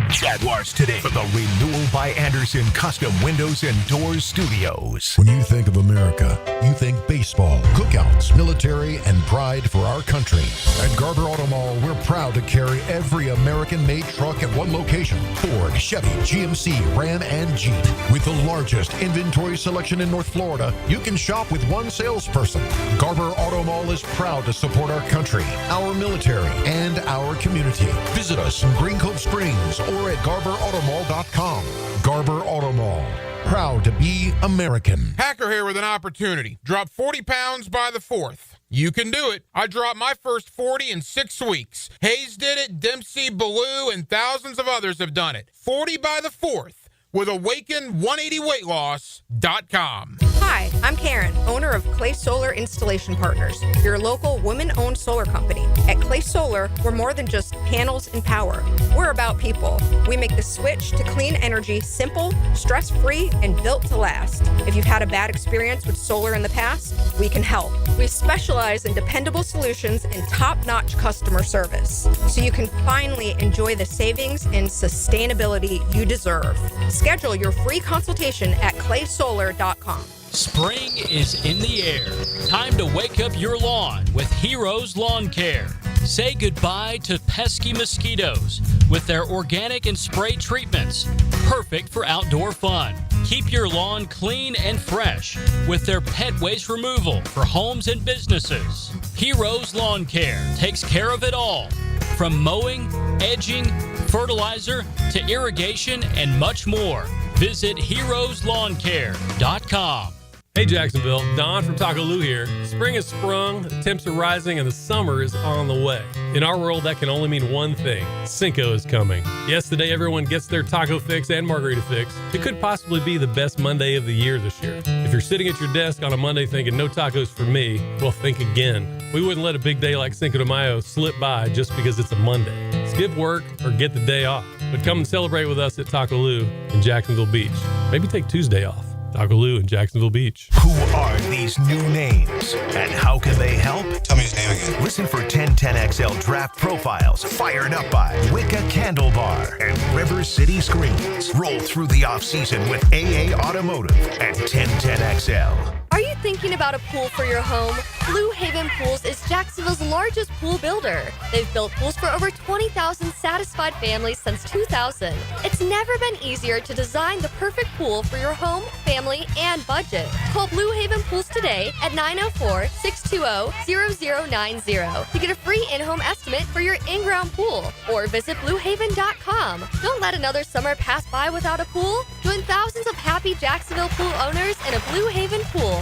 Jaguars Today for the Renewal by Anderson Custom Windows and Doors Studios. When you think of America, you think baseball, cookouts, military, and pride for our country. At Garber Auto Mall, we're proud to carry every American-made truck at one location. Ford, Chevy, GMC, Ram, and Jeep. With the largest inventory selection in North Florida, you can shop with one salesperson. Garber Auto Mall is proud to support our country, our military, and our community. Visit us in Green Cove Springs or at GarberAutomall.com. Garber Auto Mall. Proud to be American. Hacker here with an opportunity. Drop 40 pounds by the 4th. You can do it. I dropped my first 40 in 6 weeks. Hayes did it, Dempsey, Ballou, and thousands of others have done it. 40 by the 4th with Awaken180weightloss.com. Hi, I'm Karen, owner of Clay Solar Installation Partners, your local women-owned solar company. At Clay Solar, we're more than just panels and power. We're about people. We make the switch to clean energy simple, stress-free, and built to last. If you've had a bad experience with solar in the past, we can help. We specialize in dependable solutions and top-notch customer service, so you can finally enjoy the savings and sustainability you deserve. Schedule your free consultation at claysolar.com. Spring is in the air. Time to wake up your lawn with Heroes Lawn Care. Say goodbye to pesky mosquitoes with their organic and spray treatments. Perfect for outdoor fun. Keep your lawn clean and fresh with their pet waste removal for homes and businesses. Heroes Lawn Care takes care of it all. From mowing, edging, fertilizer, to irrigation, and much more. Visit heroeslawncare.com. Hey Jacksonville, Don from Taco Lou here. Spring has sprung, the temps are rising, and the summer is on the way. In our world, that can only mean one thing. Cinco is coming. Yes, today everyone gets their taco fix and margarita fix. It could possibly be the best Monday of the year this year. If you're sitting at your desk on a Monday thinking no tacos for me, well, think again. We wouldn't let a big day like Cinco de Mayo slip by just because it's a Monday. Skip work or get the day off. But come and celebrate with us at Taco Lou in Jacksonville Beach. Maybe take Tuesday off. Taco Lou in Jacksonville Beach. Who are these new names and how can they help? Tell me his name again. Listen for 1010XL draft profiles fired up by Wicca Candle Bar and River City Screens. Roll through the offseason with AA Automotive and 1010XL. Are you thinking about a pool for your home? Blue Haven Pools is Jacksonville's largest pool builder. They've built pools for over 20,000 satisfied families since 2000. It's never been easier to design the perfect pool for your home, family, and budget. Call Blue Haven Pools today at 904-620-0090 to get a free in-home estimate for your in-ground pool, or visit bluehaven.com. Don't let another summer pass by without a pool. Join thousands of happy Jacksonville pool owners in a Blue Haven pool.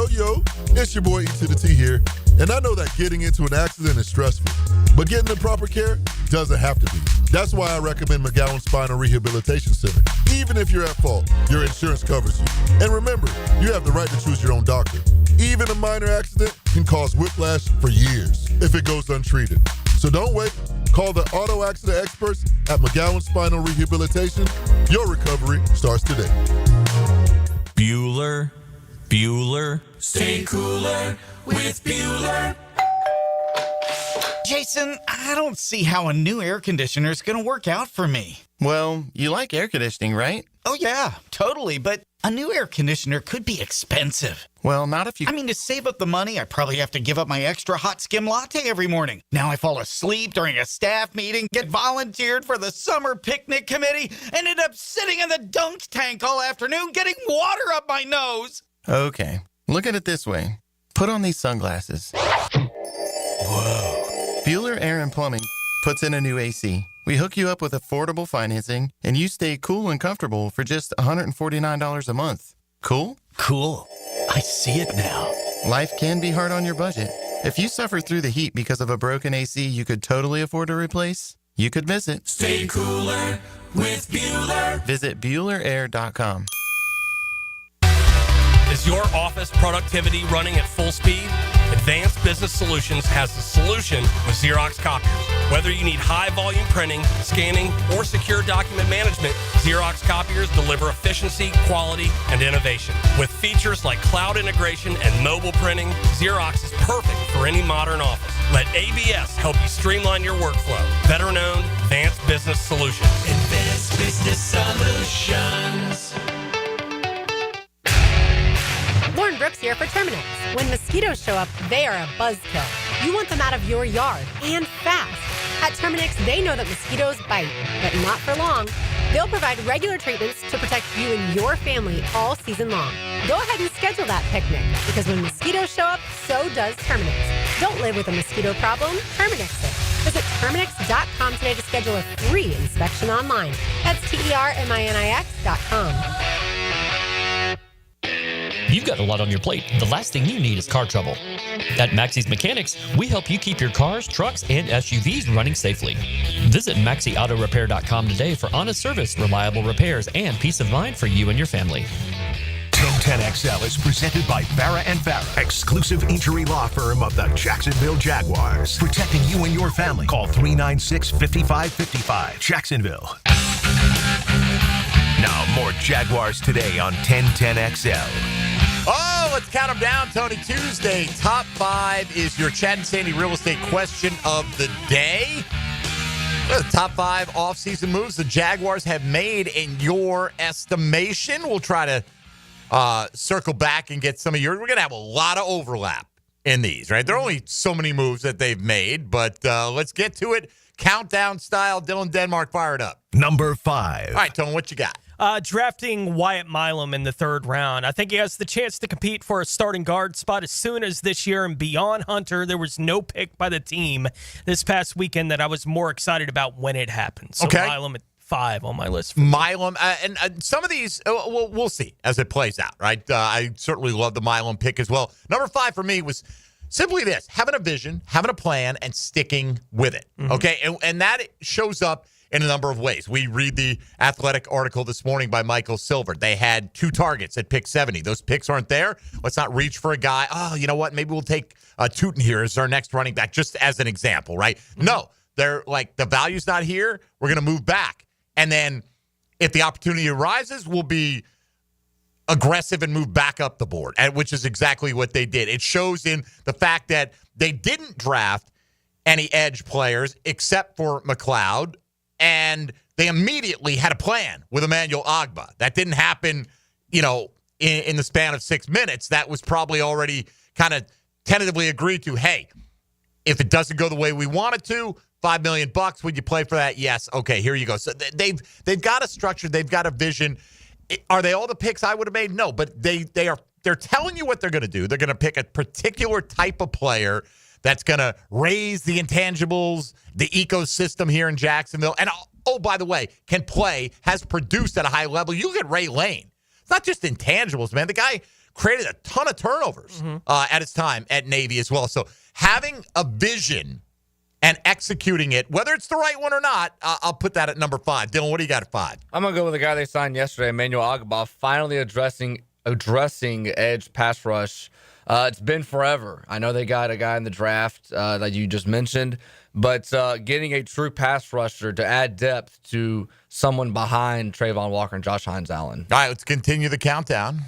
Yo, it's your boy E to the T here, and I know that getting into an accident is stressful, but getting the proper care doesn't have to be. That's why I recommend McGowan Spinal Rehabilitation Center. Even if you're at fault, your insurance covers you. And remember, you have the right to choose your own doctor. Even a minor accident can cause whiplash for years if it goes untreated. So don't wait. Call the auto accident experts at McGowan Spinal Rehabilitation. Your recovery starts today. Bueller. Stay cooler with Bueller. Jason, I don't see how a new air conditioner is going to work out for me. Well, you like air conditioning, right? Oh, yeah, totally. But a new air conditioner could be expensive. Well, not if you... I mean, to save up the money, I probably have to give up my extra hot skim latte every morning. Now I fall asleep during a staff meeting, get volunteered for the summer picnic committee, and end up sitting in the dunk tank all afternoon getting water up my nose. Okay, look at it this way. Put on these sunglasses. Whoa. Bueller Air and Plumbing puts in a new AC. We hook you up with affordable financing, and you stay cool and comfortable for just $149 a month. Cool? Cool. I see it now. Life can be hard on your budget. If you suffer through the heat because of a broken AC you could totally afford to replace, you could visit. Stay cooler with Bueller. Visit BuellerAir.com. Is your office productivity running at full speed? Advanced Business Solutions has the solution with Xerox copiers. Whether you need high-volume printing, scanning, or secure document management, Xerox copiers deliver efficiency, quality, and innovation. With features like cloud integration and mobile printing, Xerox is perfect for any modern office. Let ABS help you streamline your workflow. Veteran-owned Advanced Business Solutions. Advanced Business Solutions. Lauren Brooks here for Terminix. When mosquitoes show up, they are a buzzkill. You want them out of your yard, and fast. At Terminix, they know that mosquitoes bite, but not for long. They'll provide regular treatments to protect you and your family all season long. Go ahead and schedule that picnic, because when mosquitoes show up, so does Terminix. Don't live with a mosquito problem, Terminix it. Visit Terminix.com today to schedule a free inspection online. That's TERMINIX.com. You've got a lot on your plate. The last thing you need is car trouble. At Maxie's Mechanics, we help you keep your cars, trucks, and SUVs running safely. Visit MaxieAutoRepair.com today for honest service, reliable repairs, and peace of mind for you and your family. 1010XL is presented by Farah & Farah, exclusive injury law firm of the Jacksonville Jaguars. Protecting you and your family. Call 396-5555. Jacksonville. Now, more Jaguars Today on 1010XL. Oh, let's count them down, Tony. Tuesday, top 5 is your Chad and Sandy real estate question of the day. The top 5 offseason moves the Jaguars have made in your estimation. We'll try to circle back and get some of yours. We're going to have a lot of overlap in these, right? There are only so many moves that they've made, but let's get to it. Countdown style. Dylan Denmark, fire it up. Number 5. All right, Tony, what you got? Drafting Wyatt Milam in the 3rd round. I think he has the chance to compete for a starting guard spot as soon as this year. And beyond Hunter, there was no pick by the team this past weekend that I was more excited about when it happened. So okay. Milam at 5 on my list. Milam, and some of these, we'll see as it plays out, right? I certainly love the Milam pick as well. Number 5 for me was simply this: having a vision, having a plan, and sticking with it, okay? And that shows up in a number of ways. We read the Athletic article this morning by Michael Silver. They had 2 targets at pick 70. Those picks aren't there. Let's not reach for a guy. Oh, you know what? Maybe we'll take Tootin here as our next running back, just as an example, right? No, they're like, the value's not here. We're going to move back. And then if the opportunity arises, we'll be aggressive and move back up the board, which is exactly what they did. It shows in the fact that they didn't draft any edge players except for McLeod, and they immediately had a plan with Emmanuel Ogbah. That didn't happen, in the span of 6 minutes. That was probably already kind of tentatively agreed to. Hey, if it doesn't go the way we want it to, $5 million, would you play for that? Yes. Okay, here you go. So they've got a structure. They've got a vision. Are they all the picks I would have made? No, but they're telling you what they're going to do. They're going to pick a particular type of player that's going to raise the intangibles, the ecosystem here in Jacksonville. And, oh, by the way, has produced at a high level. You look at Ray Lane. It's not just intangibles, man. The guy created a ton of turnovers at his time at Navy as well. So having a vision and executing it, whether it's the right one or not, I'll put that at number 5. Dylan, what do you got at 5? I'm going to go with the guy they signed yesterday, Emmanuel Ogbah, finally addressing edge pass rush. It's been forever. I know they got a guy in the draft that you just mentioned, but getting a true pass rusher to add depth to someone behind Trayvon Walker and Josh Hines-Allen. All right, let's continue the countdown.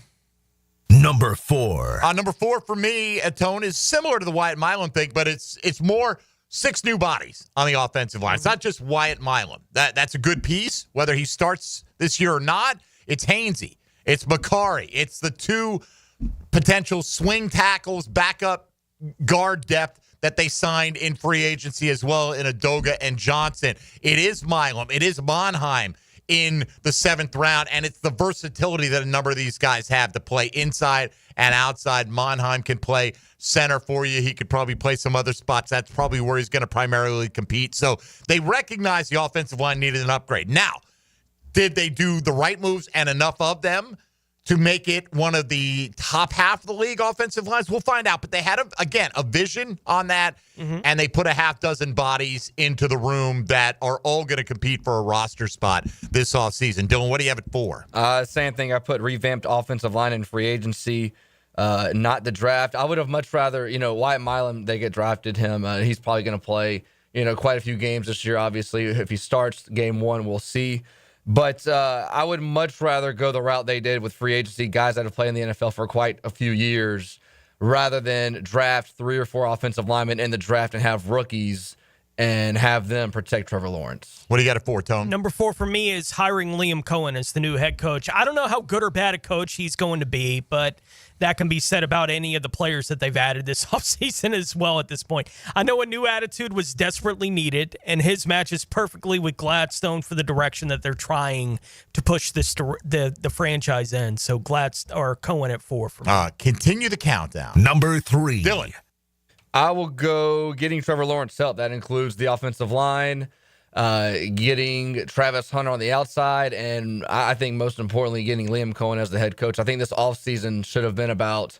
Number 4. Number 4 for me, Tone, is similar to the Wyatt Milam thing, but it's more 6 new bodies on the offensive line. It's not just Wyatt Milam. That's a good piece, whether he starts this year or not. It's Hainsey. It's Makari. It's the 2 potential swing tackles, backup guard depth that they signed in free agency as well in Adoga and Johnson. It is Milam. It is Monheim in the 7th round, and it's the versatility that a number of these guys have to play inside and outside. Monheim can play center for you. He could probably play some other spots. That's probably where he's going to primarily compete. So they recognize the offensive line needed an upgrade. Now, did they do the right moves and enough of them to make it one of the top half of the league offensive lines? We'll find out. But they had, a vision on that, and they put a half dozen bodies into the room that are all going to compete for a roster spot this offseason. Dylan, what do you have it for? Same thing. I put revamped offensive line in free agency. not the draft. I would have much rather, Wyatt Milam, they get drafted him. He's probably going to play, quite a few games this year, obviously. If he starts game one, we'll see. But I would much rather go the route they did with free agency, guys that have played in the NFL for quite a few years, rather than draft 3 or 4 offensive linemen in the draft and have rookies and have them protect Trevor Lawrence. What do you got at 4, Tone? Number 4 for me is hiring Liam Cohen as the new head coach. I don't know how good or bad a coach he's going to be, but that can be said about any of the players that they've added this offseason as well at this point. I know a new attitude was desperately needed, and his matches perfectly with Gladstone for the direction that they're trying to push this the franchise in. So Cohen at 4 for me. Continue the countdown. Number 3. Dylan. I will go getting Trevor Lawrence help. That includes the offensive line, getting Travis Hunter on the outside, and I think most importantly, getting Liam Cohen as the head coach. I think this offseason should have been about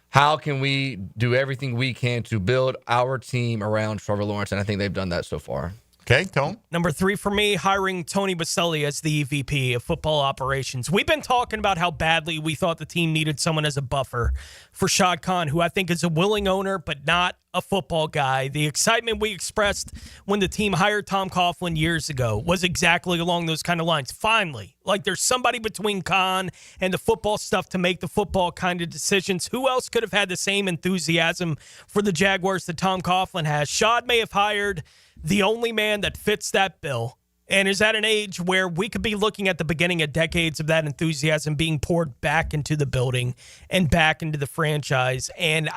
how can we do everything we can to build our team around Trevor Lawrence, and I think they've done that so far. Okay, Tone. Number 3 for me, hiring Tony Baselli as the EVP of football operations. We've been talking about how badly we thought the team needed someone as a buffer for Shad Khan, who I think is a willing owner, but not a football guy. The excitement we expressed when the team hired Tom Coughlin years ago was exactly along those kind of lines. Finally, like there's somebody between Khan and the football stuff to make the football kind of decisions. Who else could have had the same enthusiasm for the Jaguars that Tom Coughlin has? Shad may have hired the only man that fits that bill and is at an age where we could be looking at the beginning of decades of that enthusiasm being poured back into the building and back into the franchise. And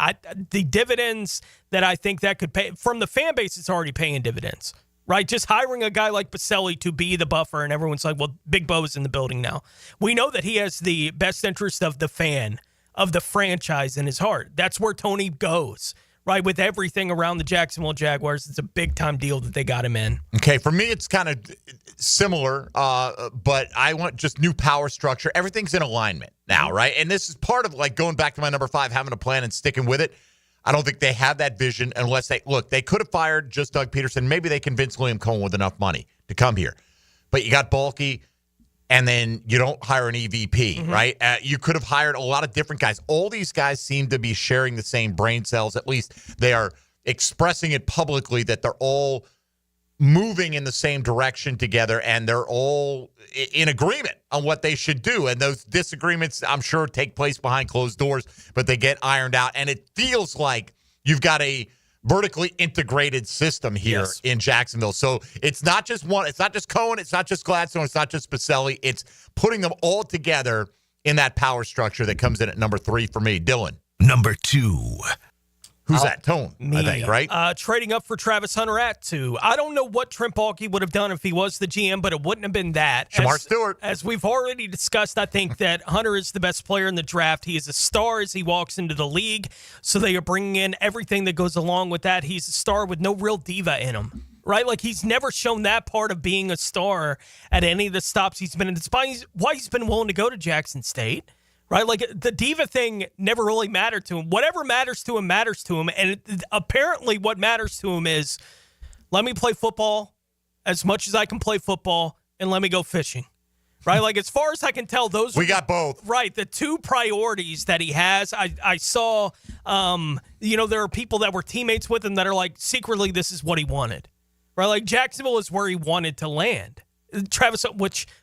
the dividends that I think that could pay from the fan base, it's already paying dividends, right? Just hiring a guy like Baselli to be the buffer, and everyone's like, well, Big Bo's in the building now. We know that he has the best interest of the fan, of the franchise in his heart. That's where Tony goes. Right, with everything around the Jacksonville Jaguars, it's a big-time deal that they got him in. Okay, for me, it's kind of similar, but I want just new power structure. Everything's in alignment now, right? And this is part of, like, going back to my number 5, having a plan and sticking with it. I don't think they have that vision unless they could have fired just Doug Peterson. Maybe they convinced Liam Cohen with enough money to come here. But you got Balky, and then you don't hire an EVP, right? You could have hired a lot of different guys. All these guys seem to be sharing the same brain cells. At least they are expressing it publicly that they're all moving in the same direction together, and they're all in agreement on what they should do. And those disagreements, I'm sure, take place behind closed doors, but they get ironed out. And it feels like you've got a vertically integrated system here in Jacksonville. So it's not just one, it's not just Cohen, it's not just Gladstone, it's not just Baselli. It's putting them all together in that power structure that comes in at number 3 for me. Dylan. Number 2. Who's that? Tone, Me. I think, right? Trading up for Travis Hunter at 2. I don't know what Trent Baalke would have done if he was the GM, but it wouldn't have been that. Shamar Stewart. As we've already discussed, I think that Hunter is the best player in the draft. He is a star as he walks into the league, so they are bringing in everything that goes along with that. He's a star with no real diva in him, right? Like, he's never shown that part of being a star at any of the stops he's been in. It's why he's been willing to go to Jackson State. Right? Like, the diva thing never really mattered to him. Whatever matters to him matters to him. And apparently what matters to him is, let me play football as much as I can play football, and let me go fishing. Right? Like, as far as I can tell, those we got both. Right. The 2 priorities that he has. I saw, there are people that were teammates with him that are like, secretly, this is what he wanted. Right? Like, Jacksonville is where he wanted to land. Travis,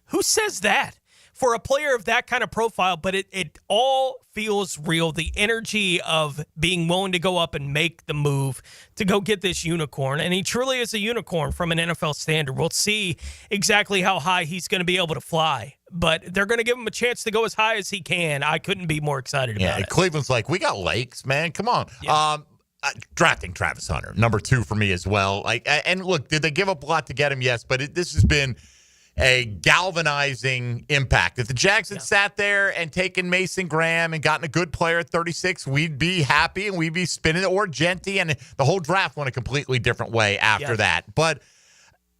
who says that? For a player of that kind of profile, but it all feels real. The energy of being willing to go up and make the move to go get this unicorn. And he truly is a unicorn from an NFL standard. We'll see exactly how high he's going to be able to fly. But they're going to give him a chance to go as high as he can. I couldn't be more excited about it. Cleveland's like, we got lakes, man. Come on. Yeah. Drafting Travis Hunter, number 2 for me as well. Like, and look, did they give up a lot to get him? Yes, but this has been a galvanizing impact. If the Jags had sat there and taken Mason Graham and gotten a good player at 36, we'd be happy and we'd be spinning it, or Genty, and the whole draft went a completely different way after that. But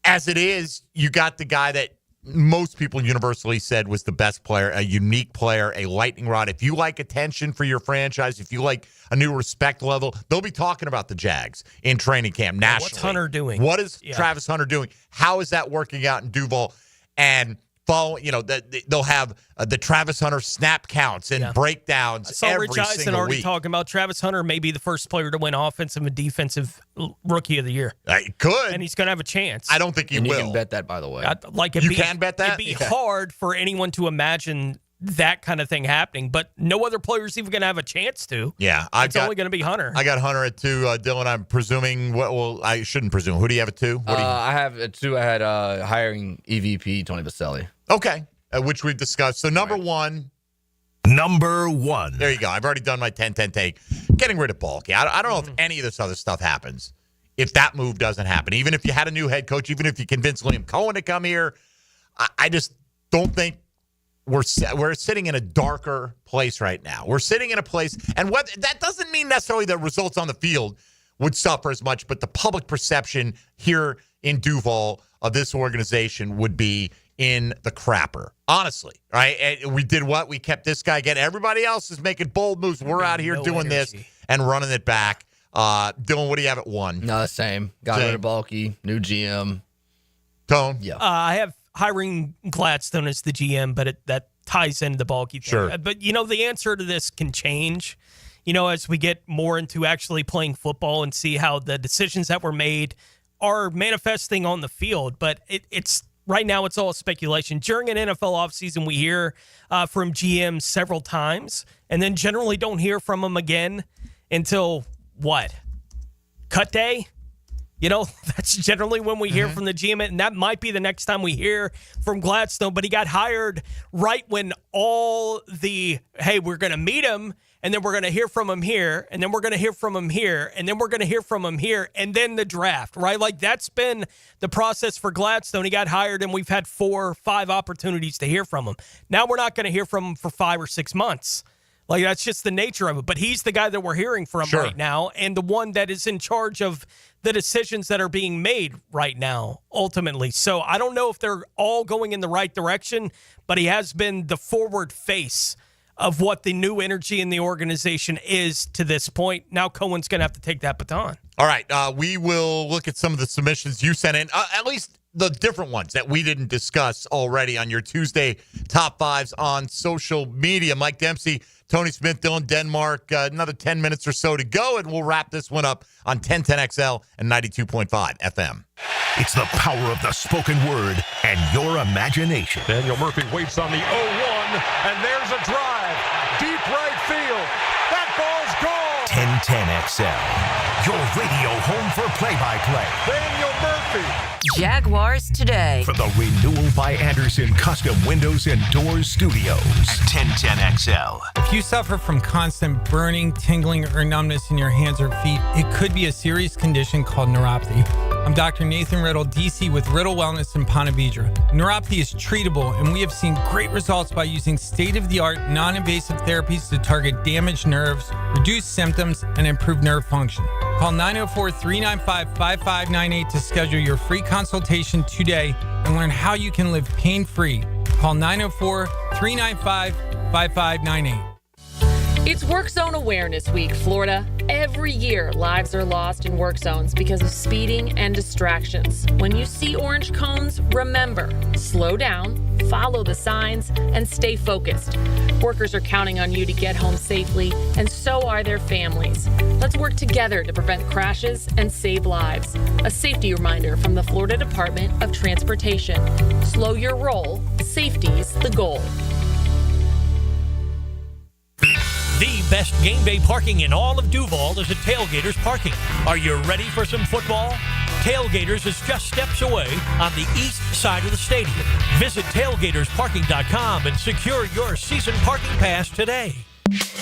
as it is, you got the guy that most people universally said was the best player, a unique player, a lightning rod. If you like attention for your franchise, if you like a new respect level, they'll be talking about the Jags in training camp nationally. What's Hunter doing? What is Travis Hunter doing? How is that working out in Duval? And follow. They'll have the Travis Hunter snap counts and breakdowns every Rich Eisen single already week. talking about Travis Hunter may be the first player to win offensive and defensive rookie of the year. He could, and he's going to have a chance. I don't think he and will. You can bet that, by the way. You can bet that? It'd be hard for anyone to imagine that kind of thing happening, but no other player's even going to have a chance to. Yeah, it's only going to be Hunter. I got Hunter at 2. Dylan, I'm presuming. Well, I shouldn't presume. Who do you have at 2? I have at 2. I had hiring EVP Tony Baselli. Okay, which we've discussed. So number one. There you go. I've already done my 10-10 take. Getting rid of Balky. I don't know if any of this other stuff happens. If that move doesn't happen, even if you had a new head coach, even if you convinced Liam Cohen to come here, I just don't think we're sitting in a darker place right now. We're sitting in a place, and that doesn't mean necessarily the results on the field would suffer as much, but the public perception here in Duval of this organization would be in the crapper, honestly, right? And we did what? We kept this guy again. Everybody else is making bold moves. We're out here doing this and running it back. Dylan, what do you have at 1? No, the same. Got rid of Balky, new GM. Tone? Yeah. I have hiring Gladstone as the GM, but that ties into the Balky thing. Sure. But, the answer to this can change, as we get more into actually playing football and see how the decisions that were made are manifesting on the field. But it's right now, it's all speculation. During an NFL offseason, we hear from GMs several times and then generally don't hear from them again until what? Cut day? That's generally when we hear from the GM, and that might be the next time we hear from Gladstone. But he got hired right when all hey, we're going to meet him, and then we're going to hear from him here, and then we're going to hear from him here, and then we're going to hear from him here, and then the draft, right? Like, that's been the process for Gladstone. He got hired, and we've had 4 or 5 opportunities to hear from him. Now we're not going to hear from him for 5 or 6 months. Like, that's just the nature of it. But he's the guy that we're hearing from right now, and the one that is in charge of the decisions that are being made right now, ultimately. So I don't know if they're all going in the right direction, but he has been the forward face of what the new energy in the organization is to this point. Now Cohen's going to have to take that baton. All right. We will look at some of the submissions you sent in, at least the different ones that we didn't discuss already on your Tuesday top 5s on social media. Mike Dempsey, Tony Smith, Dylan Denmark, another 10 minutes or so to go, and we'll wrap this one up on 1010XL and 92.5 FM. It's the power of the spoken word and your imagination. Daniel Murphy waits on the 0-1, and there's a drive. Deep right field. That ball's gone. 1010XL, your radio home for play-by-play. Daniel Murphy. Jaguars Today. From the Renewal by Anderson Custom Windows and Doors Studios at 1010XL. If you suffer from constant burning, tingling, or numbness in your hands or feet, it could be a serious condition called neuropathy. I'm Dr. Nathan Riddle, DC with Riddle Wellness in Ponte Vedra. Neuropathy is treatable, and we have seen great results by using state-of-the-art, non-invasive therapies to target damaged nerves, reduce symptoms, and improve nerve function. Call 904-395-5598 to schedule your free consultation today and learn how you can live pain-free. Call 904-395-5598. It's Work Zone Awareness Week, Florida. Every year, lives are lost in work zones because of speeding and distractions. When you see orange cones, remember, slow down, follow the signs, and stay focused. Workers are counting on you to get home safely, and so are their families. Let's work together to prevent crashes and save lives. A safety reminder from the Florida Department of Transportation. Slow your roll. Safety's the goal. The best game day parking in all of Duval is at Tailgaters Parking. Are you ready for some football? Tailgaters is just steps away on the east side of the stadium. Visit tailgatorsparking.com and secure your season parking pass today.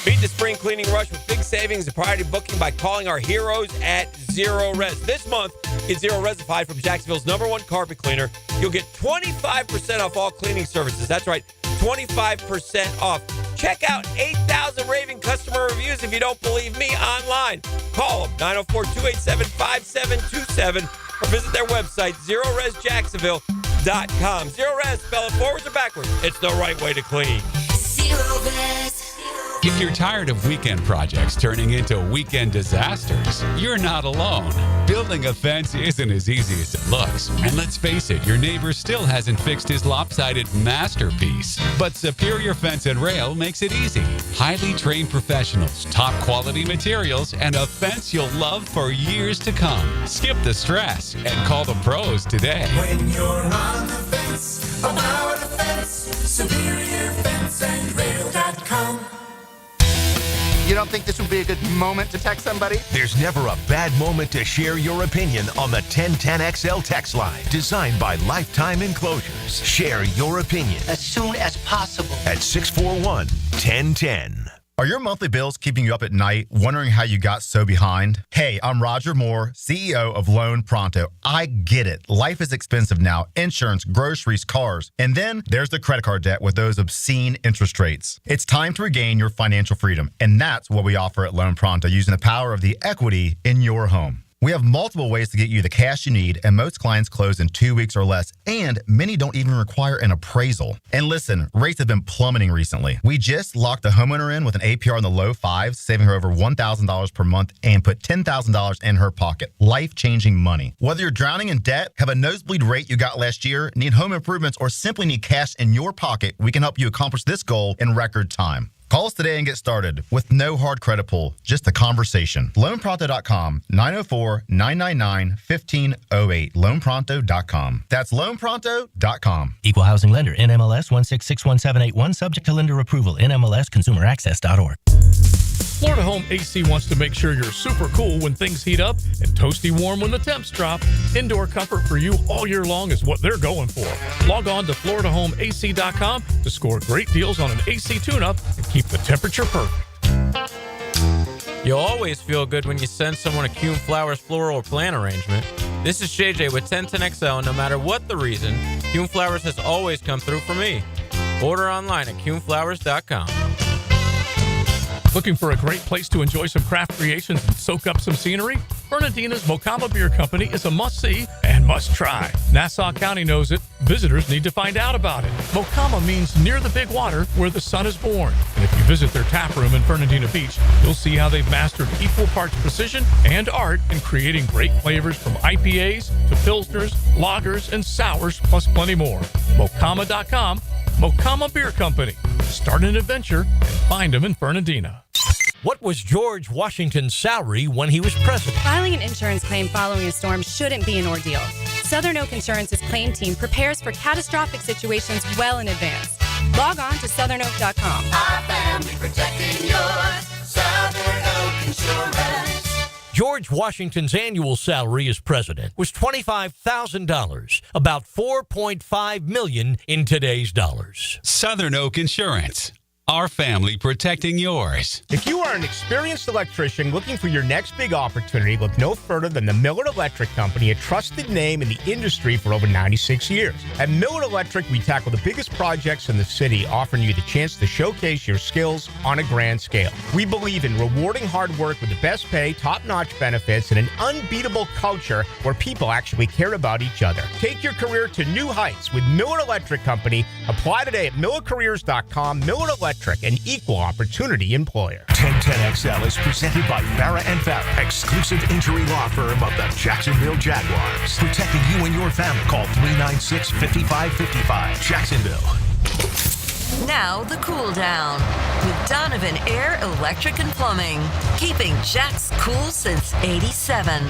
Beat the spring cleaning rush with big savings and priority booking by calling our heroes at Zero Res. This month, get Zero Resified from Jacksonville's #1 carpet cleaner. You'll get 25% off all cleaning services. That's right, 25% off. Check out 8,000 raving customer reviews if you don't believe me online. Call them, 904-287-5727, or visit their website, ZeroResJacksonville.com. Zero Res, spell it forwards or backwards. It's the right way to clean. Zero Res. If you're tired of weekend projects turning into weekend disasters, you're not alone. Building a fence isn't as easy as it looks. And let's face it, your neighbor still hasn't fixed his lopsided masterpiece. But Superior Fence and Rail makes it easy. Highly trained professionals, top quality materials, and a fence you'll love for years to come. Skip the stress and call the pros today. When you're on the fence, about the fence, SuperiorFenceandRail.com. You don't think this would be a good moment to text somebody? There's never a bad moment to share your opinion on the 1010XL text line. Designed by Lifetime Enclosures. Share your opinion As soon as possible. at 641-1010. Are your monthly bills keeping you up at night, wondering how you got so behind? Hey, I'm Roger Moore, CEO of Loan Pronto. I get it. Life is expensive now. Insurance, groceries, cars. And then there's the credit card debt with those obscene interest rates. It's time to regain your financial freedom. And that's what we offer at Loan Pronto, using the power of the equity in your home. We have multiple ways to get you the cash you need, and most clients close in 2 weeks or less, and many don't even require an appraisal. And listen, rates have been plummeting recently. We just locked a homeowner in with an APR in the low fives, saving her over $1,000 per month, and put $10,000 in her pocket. Life-changing money. Whether you're drowning in debt, have a nosebleed rate you got last year, need home improvements, or simply need cash in your pocket, we can help you accomplish this goal in record time. Call us today and get started with no hard credit pull, just a conversation. LoanPronto.com, 904-999-1508. LoanPronto.com. That's LoanPronto.com. Equal housing lender, NMLS 1661781, subject to lender approval, NMLSconsumeraccess.org. Florida Home AC wants to make sure you're super cool when things heat up and toasty warm when the temps drop. Indoor comfort for you all year long is what they're going for. Log on to FloridaHomeAC.com to score great deals on an AC tune-up and keep the temperature perfect. You'll always feel good when you send someone a Kuhn Flowers floral plant arrangement. This is JJ with 1010XL, and no matter what the reason, Kuhn Flowers has always come through for me. Order online at KuhnFlowers.com. Looking for a great place to enjoy some craft creations and soak up some scenery? Fernandina's Mocama Beer Company is a must-see and must-try. Nassau County knows it. Visitors need to find out about it. Mocama means near the big water where the sun is born. And if you visit their tap room in Fernandina Beach, you'll see how they've mastered equal parts precision and art in creating great flavors from IPAs to Pilsners, lagers, and sours, plus plenty more. Mocama.com, Mocama Beer Company. Start an adventure and find them in Fernandina. What was George Washington's salary when he was president? Filing an insurance claim following a storm shouldn't be an ordeal. Southern Oak Insurance's claim team prepares for catastrophic situations well in advance. Log on to southernoak.com. Our family protecting yours. Southern Oak Insurance. George Washington's annual salary as president was $25,000, about $4.5 million in today's dollars. Southern Oak Insurance. Our family protecting yours. If you are an experienced electrician looking for your next big opportunity, look no further than the Miller Electric Company, a trusted name in the industry for over 96 years. At Miller Electric, we tackle the biggest projects in the city, offering you the chance to showcase your skills on a grand scale. We believe in rewarding hard work with the best pay, top-notch benefits, and an unbeatable culture where people actually care about each other. Take your career to new heights with Miller Electric Company. Apply today at millercareers.com. Miller Electric, an equal opportunity employer. 1010XL is presented by Farrah & Farrah, exclusive injury law firm of the Jacksonville Jaguars. Protecting you and your family. Call 396-5555. Jacksonville. Now the cool down with Donovan Air, Electric and Plumbing, keeping Jack's cool since '87.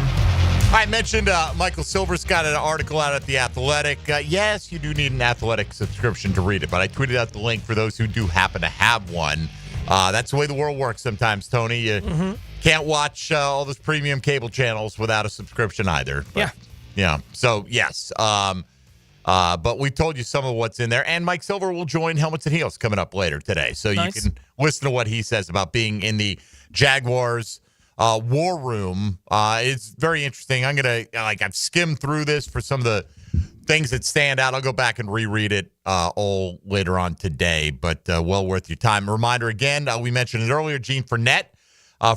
I mentioned Michael Silver's got an article out at The Athletic. Yes, you do need an Athletic subscription to read it, but I tweeted out the link for those who do happen to have one. That's the way the world works sometimes, Tony. You can't watch all those premium cable channels without a subscription either. But, yeah. So, yes. But we told you some of what's in there. And Mike Silver will join Helmets and Heels coming up later today. So you can listen to what he says about being in the Jaguars war room. It's very interesting. I'm going to, I've skimmed through this for some of the things that stand out. I'll go back and reread it all later on today, but well worth your time. Reminder again, we mentioned it earlier, Gene Fournette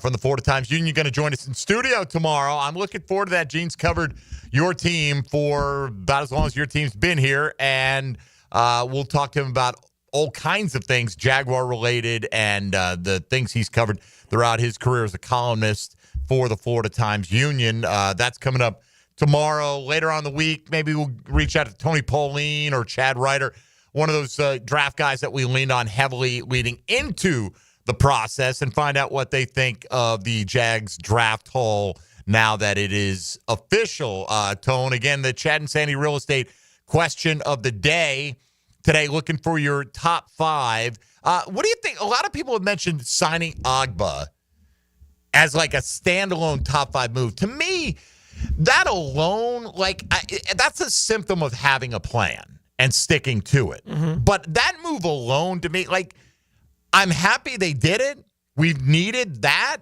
from the Florida Times Union going to join us in studio tomorrow. I'm looking forward to that. Gene's covered your team for about as long as your team's been here, and we'll talk to him about all kinds of things Jaguar related and the things he's covered throughout his career as a columnist for the Florida Times-Union. That's coming up tomorrow. Later on the week, maybe we'll reach out to Tony Pauline or Chad Ryder, one of those draft guys that we leaned on heavily leading into the process, and find out what they think of the Jags draft haul now that it is official. Tone, again, the Chad and Sandy real estate question of the day today, looking for your top 5. What do you think? A lot of people have mentioned signing Agba as like a standalone top 5 move. To me, that alone, that's a symptom of having a plan and sticking to it. But that move alone, to me, I'm happy they did it. We've needed that,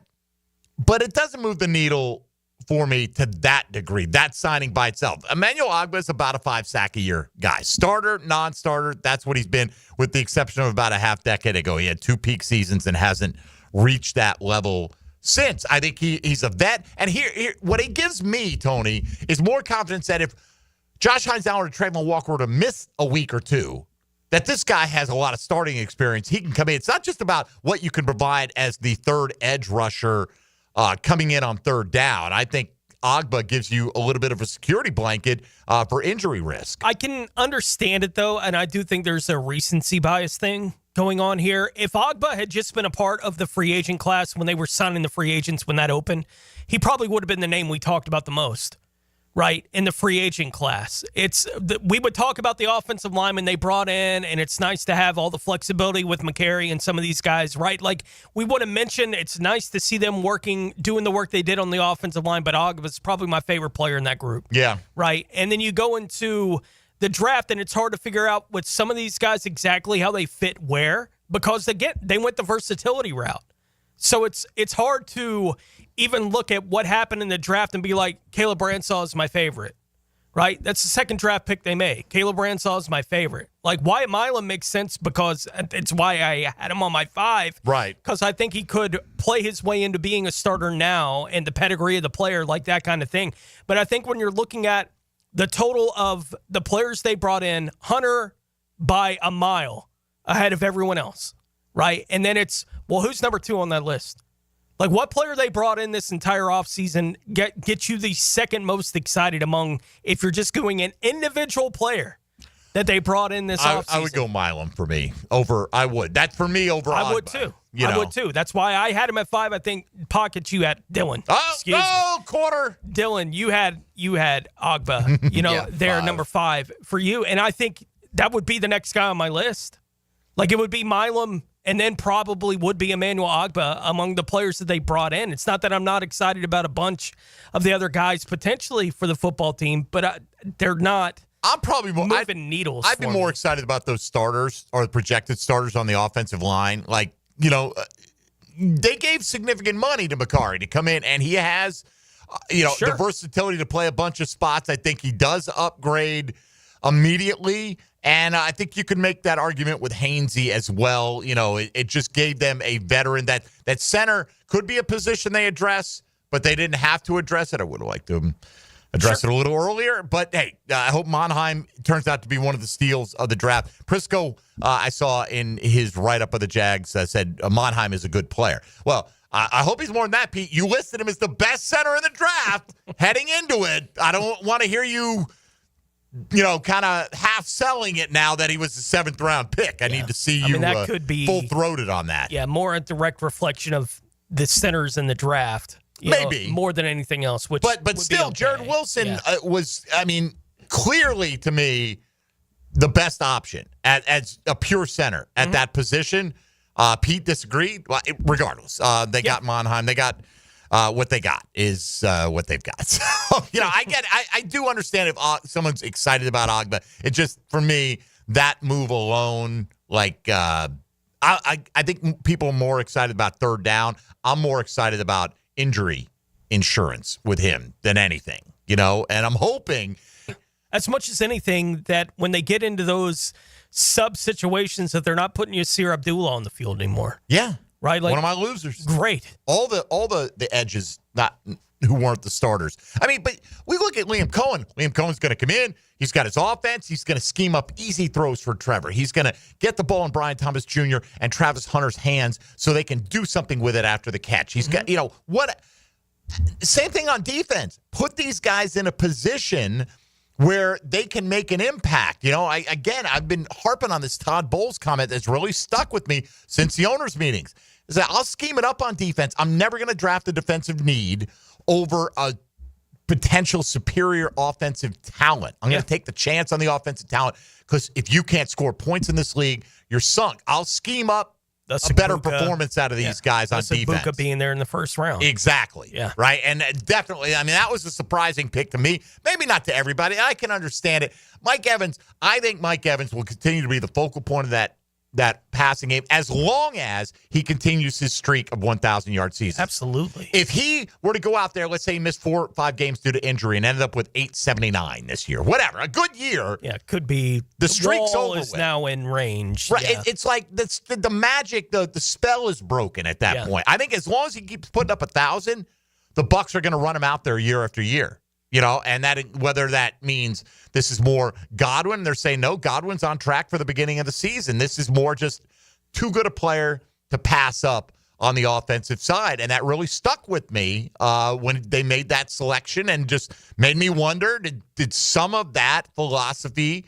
but it doesn't move the needle for me to that degree, that signing by itself. Emmanuel Agba is about a 5-sack-a-year guy. Starter, non-starter, that's what he's been, with the exception of about a half-decade ago. He had 2 peak seasons and hasn't reached that level since. I think he's a vet. And here, what he gives me, Tony, is more confidence that if Josh Hines-Allen or Trayvon Walker were to miss a week or two, that this guy has a lot of starting experience. He can come in. It's not just about what you can provide as the third edge rusher coming in on third down. I think Agba gives you a little bit of a security blanket for injury risk. I can understand it, though, and I do think there's a recency bias thing going on here. If Agba had just been a part of the free agent class when they were signing the free agents when that opened, he probably would have been the name we talked about the most, right, in the free agent class. We would talk about the offensive linemen they brought in, and it's nice to have all the flexibility with McCary and some of these guys, right? We would have mentioned it's nice to see them doing the work they did on the offensive line, but Agba was probably my favorite player in that group. Yeah. Right? And then you go into the draft, and it's hard to figure out with some of these guys exactly how they fit where, because they went the versatility route. So it's hard to even look at what happened in the draft and be like, Caleb Bransaw is my favorite, right? That's the second draft pick they made. Caleb Bransaw is my favorite. Wyatt Milam makes sense because it's why I had him on my 5. Right. Because I think he could play his way into being a starter now and the pedigree of the player, that kind of thing. But I think when you're looking at the total of the players they brought in, Hunter by a mile ahead of everyone else, right? And then it's, who's number 2 on that list? What player they brought in this entire offseason get you the second most excited among, if you're just going an individual player that they brought in this offseason? I would go Milam for me. I would. That's for me over Agba. I would too. I would too. That's why I had him at 5. I think pockets you at Dylan. Excuse me. Quarter. Dylan, you had Agba, there 5. number 5 for you. And I think that would be the next guy on my list. It would be Milam, and then probably would be Emmanuel Agba among the players that they brought in. It's not that I'm not excited about a bunch of the other guys potentially for the football team, but they're not. I'm probably more moving needles. I'd be more excited about those starters or the projected starters on the offensive line. They gave significant money to McCary to come in, and he has, the versatility to play a bunch of spots. I think he does upgrade immediately. And I think you can make that argument with Hainsey as well. It just gave them a veteran that center could be a position they address, but they didn't have to address it. I would have liked to address it a little earlier. But, hey, I hope Monheim turns out to be one of the steals of the draft. Prisco, I saw in his write-up of the Jags, said Monheim is a good player. Well, I hope he's more than that, Pete. You listed him as the best center in the draft heading into it. I don't want to hear you kind of half selling it now that he was the 7th-round pick. I need to see you that could be full-throated on that. Yeah, more a direct reflection of the centers in the draft. Maybe. More than anything else. But still, Jared Wilson was, clearly to me, the best option as a pure center at that position. Pete disagreed. Well, regardless, they got Monheim. They got what they got is what they've got. So, I get it. I do understand if someone's excited about Agba. It just, for me, that move alone, I think people are more excited about third down. I'm more excited about injury insurance with him than anything, and I'm hoping. As much as anything, that when they get into those sub situations, that they're not putting Yasir Abdullah on the field anymore. Yeah. Right? One of my losers. Great. All the edges, not who weren't the starters. I mean, but we look at Liam Cohen. Liam Cohen's going to come in. He's got his offense. He's going to scheme up easy throws for Trevor. He's going to get the ball in Brian Thomas Jr. and Travis Hunter's hands so they can do something with it after the catch. He's got, same thing on defense. Put these guys in a position where they can make an impact. I've been harping on this Todd Bowles comment that's really stuck with me since the owners' meetings. Is that I'll scheme it up on defense. I'm never going to draft a defensive need over a potential superior offensive talent. I'm going to take the chance on the offensive talent because if you can't score points in this league, you're sunk. I'll scheme up a better performance out of these guys on defense. Buka being there in the first round. Exactly. Yeah. Right? And definitely, that was a surprising pick to me. Maybe not to everybody. I can understand it. I think Mike Evans will continue to be the focal point of that passing game as long as he continues his streak of 1,000-yard seasons. Absolutely. If he were to go out there, let's say he missed 4 or 5 games due to injury and ended up with 879 this year, whatever, a good year. Yeah, it could be. The streak's over is now in range. Right. Yeah. It's like the magic, the spell is broken at that point. I think as long as he keeps putting up 1,000, the Bucs are going to run him out there year after year. And that whether that means this is more Godwin, they're saying no, Godwin's on track for the beginning of the season. This is more just too good a player to pass up on the offensive side. And that really stuck with me when they made that selection and just made me wonder, did some of that philosophy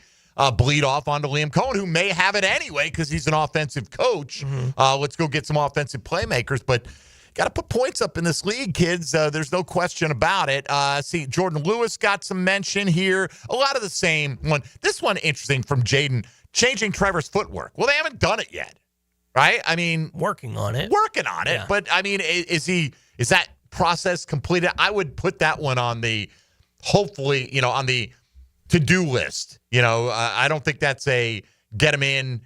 bleed off onto Liam Cohen, who may have it anyway because he's an offensive coach. Let's go get some offensive playmakers. But got to put points up in this league, kids. There's no question about it. See, Jordan Lewis got some mention here. A lot of the same one. This one interesting from Jaden, changing Trevor's footwork. Well, they haven't done it yet, right? Working on it. Yeah. But, is that process completed? I would put that one on the, hopefully, on the to-do list. I don't think that's a get him in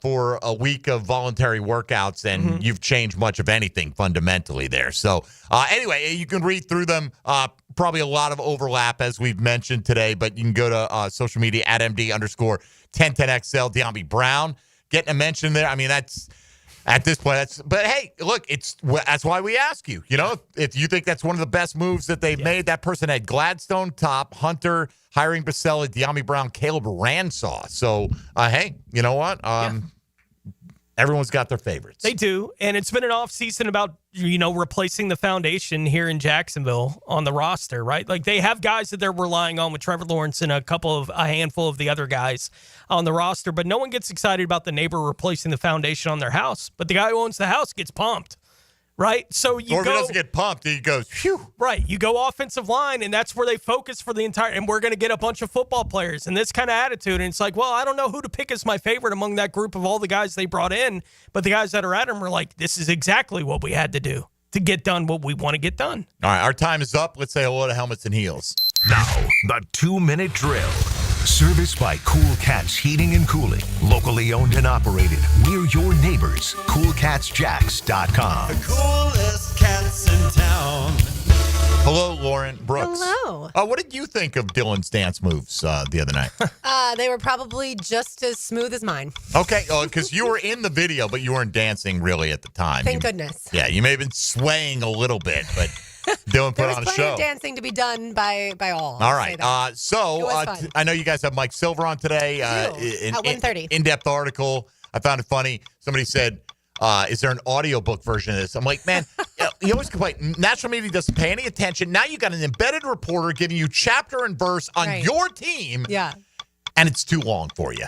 for a week of voluntary workouts, and you've changed much of anything fundamentally there. So anyway, you can read through them. Probably a lot of overlap, as we've mentioned today, but you can go to social media at MD_1010XL. De'Ami Brown getting a mention there. That's at this point. But hey, look, that's why we ask you. If you think that's one of the best moves that they've made, that person had Gladstone top, Hunter, hiring Baselli, De'Ami Brown, Caleb Ransaw. So hey, you know what? Everyone's got their favorites. They do, and it's been an offseason about replacing the foundation here in Jacksonville on the roster, right? Like they have guys that they're relying on with Trevor Lawrence and a handful of the other guys on the roster, but no one gets excited about the neighbor replacing the foundation on their house. But the guy who owns the house gets pumped, right? So if he doesn't get pumped, he goes, phew. Right. You go offensive line, and that's where they focus for the entire, and we're going to get a bunch of football players and this kind of attitude. And it's like, well, I don't know who to pick as my favorite among that group of all the guys they brought in, but the guys that are at them are like, this is exactly what we had to do to get done what we want to get done. All right, our time is up. Let's say hello to Helmets and Heels. Now, the 2-minute drill. Serviced by Cool Cats Heating and Cooling. Locally owned and operated. We're your neighbors. CoolCatsJacks.com. The coolest cats in town. Hello, Lauren Brooks. Hello. What did you think of Dylan's dance moves the other night? They were probably just as smooth as mine. Okay, because you were in the video, but you weren't dancing really at the time. Thank goodness. Yeah, you may have been swaying a little bit, but Dylan put on a show. There was plenty of dancing to be done by all. All right. I know you guys have Mike Silver on today. At 1:30. In-depth article. I found it funny. Somebody said, is there an audiobook version of this? I'm like, man, you always complain. National media doesn't pay any attention. Now you got an embedded reporter giving you chapter and verse on your team. Yeah. And it's too long for you.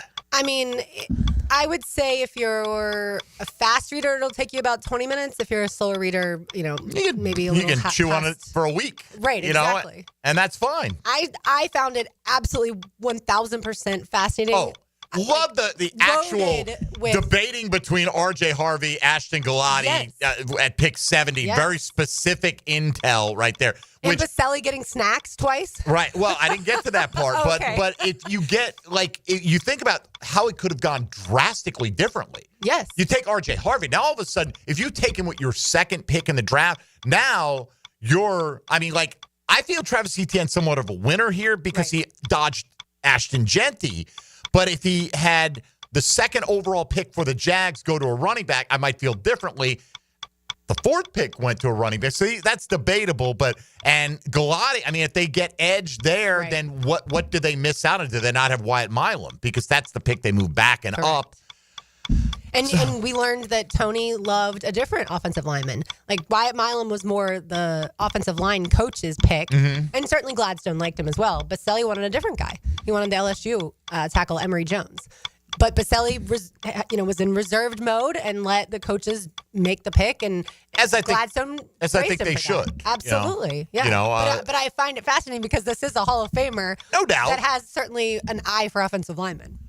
I would say if you're a fast reader, it'll take you about 20 minutes. If you're a slower reader, maybe a little. You can chew on it for a week. Right, exactly. And that's fine. I found it absolutely 1,000% fascinating. Oh, love the actual debating between R.J. Harvey, Ashton Galati at pick 70. Yes. Very specific intel right there. And Baselli getting snacks twice. Right. Well, I didn't get to that part, Okay. but if you get you think about how it could have gone drastically differently. Yes. You take R.J. Harvey. Now all of a sudden, if you take him with your second pick in the draft, now I feel Travis Etienne's somewhat of a winner here because he dodged Ashton Genty. But if he had the second overall pick for the Jags go to a running back, I might feel differently. the fourth pick went to a running back. So that's debatable. And Galati, I mean, if they get edge there, then what do they miss out on? Do they not have Wyatt Milam? Because that's the pick they move back and up. And we learned that Tony loved a different offensive lineman. Like Wyatt Milam was more the offensive line coach's pick, and certainly Gladstone liked him as well. Baselli wanted a different guy. He wanted the LSU tackle Emory Jones. But Baselli, was in reserved mode and let the coaches make the pick. And Gladstone, as I think they should. Absolutely, yeah. But I find it fascinating because this is a Hall of Famer, no doubt, that has certainly an eye for offensive linemen.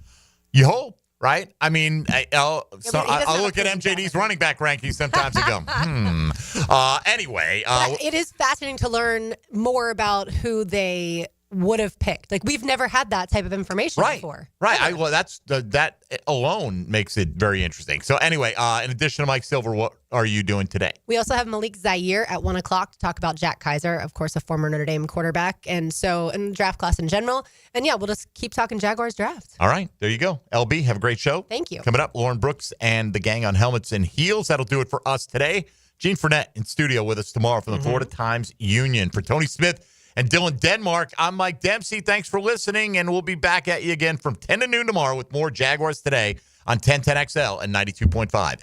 You hope. Right? I mean, I'll look at MJD's running back rankings sometimes and go, Anyway. It is fascinating to learn more about who they would have picked. Like, we've never had that type of information before. Right. That alone makes it very interesting. So anyway, in addition to Mike Silver, what are you doing today? We also have Malik Zaire at 1 o'clock to talk about Jack Kaiser, of course, a former Notre Dame quarterback. And so, in the draft class in general. And yeah, we'll just keep talking Jaguars draft. All right. There you go. LB, have a great show. Thank you. Coming up, Lauren Brooks and the gang on Helmets and Heels. That'll do it for us today. Gene Fournette in studio with us tomorrow from the Florida Times Union. For Tony Smith and Dylan Denmark, I'm Mike Dempsey. Thanks for listening, and we'll be back at you again from 10 to noon tomorrow with more Jaguars Today on 1010XL and 92.5.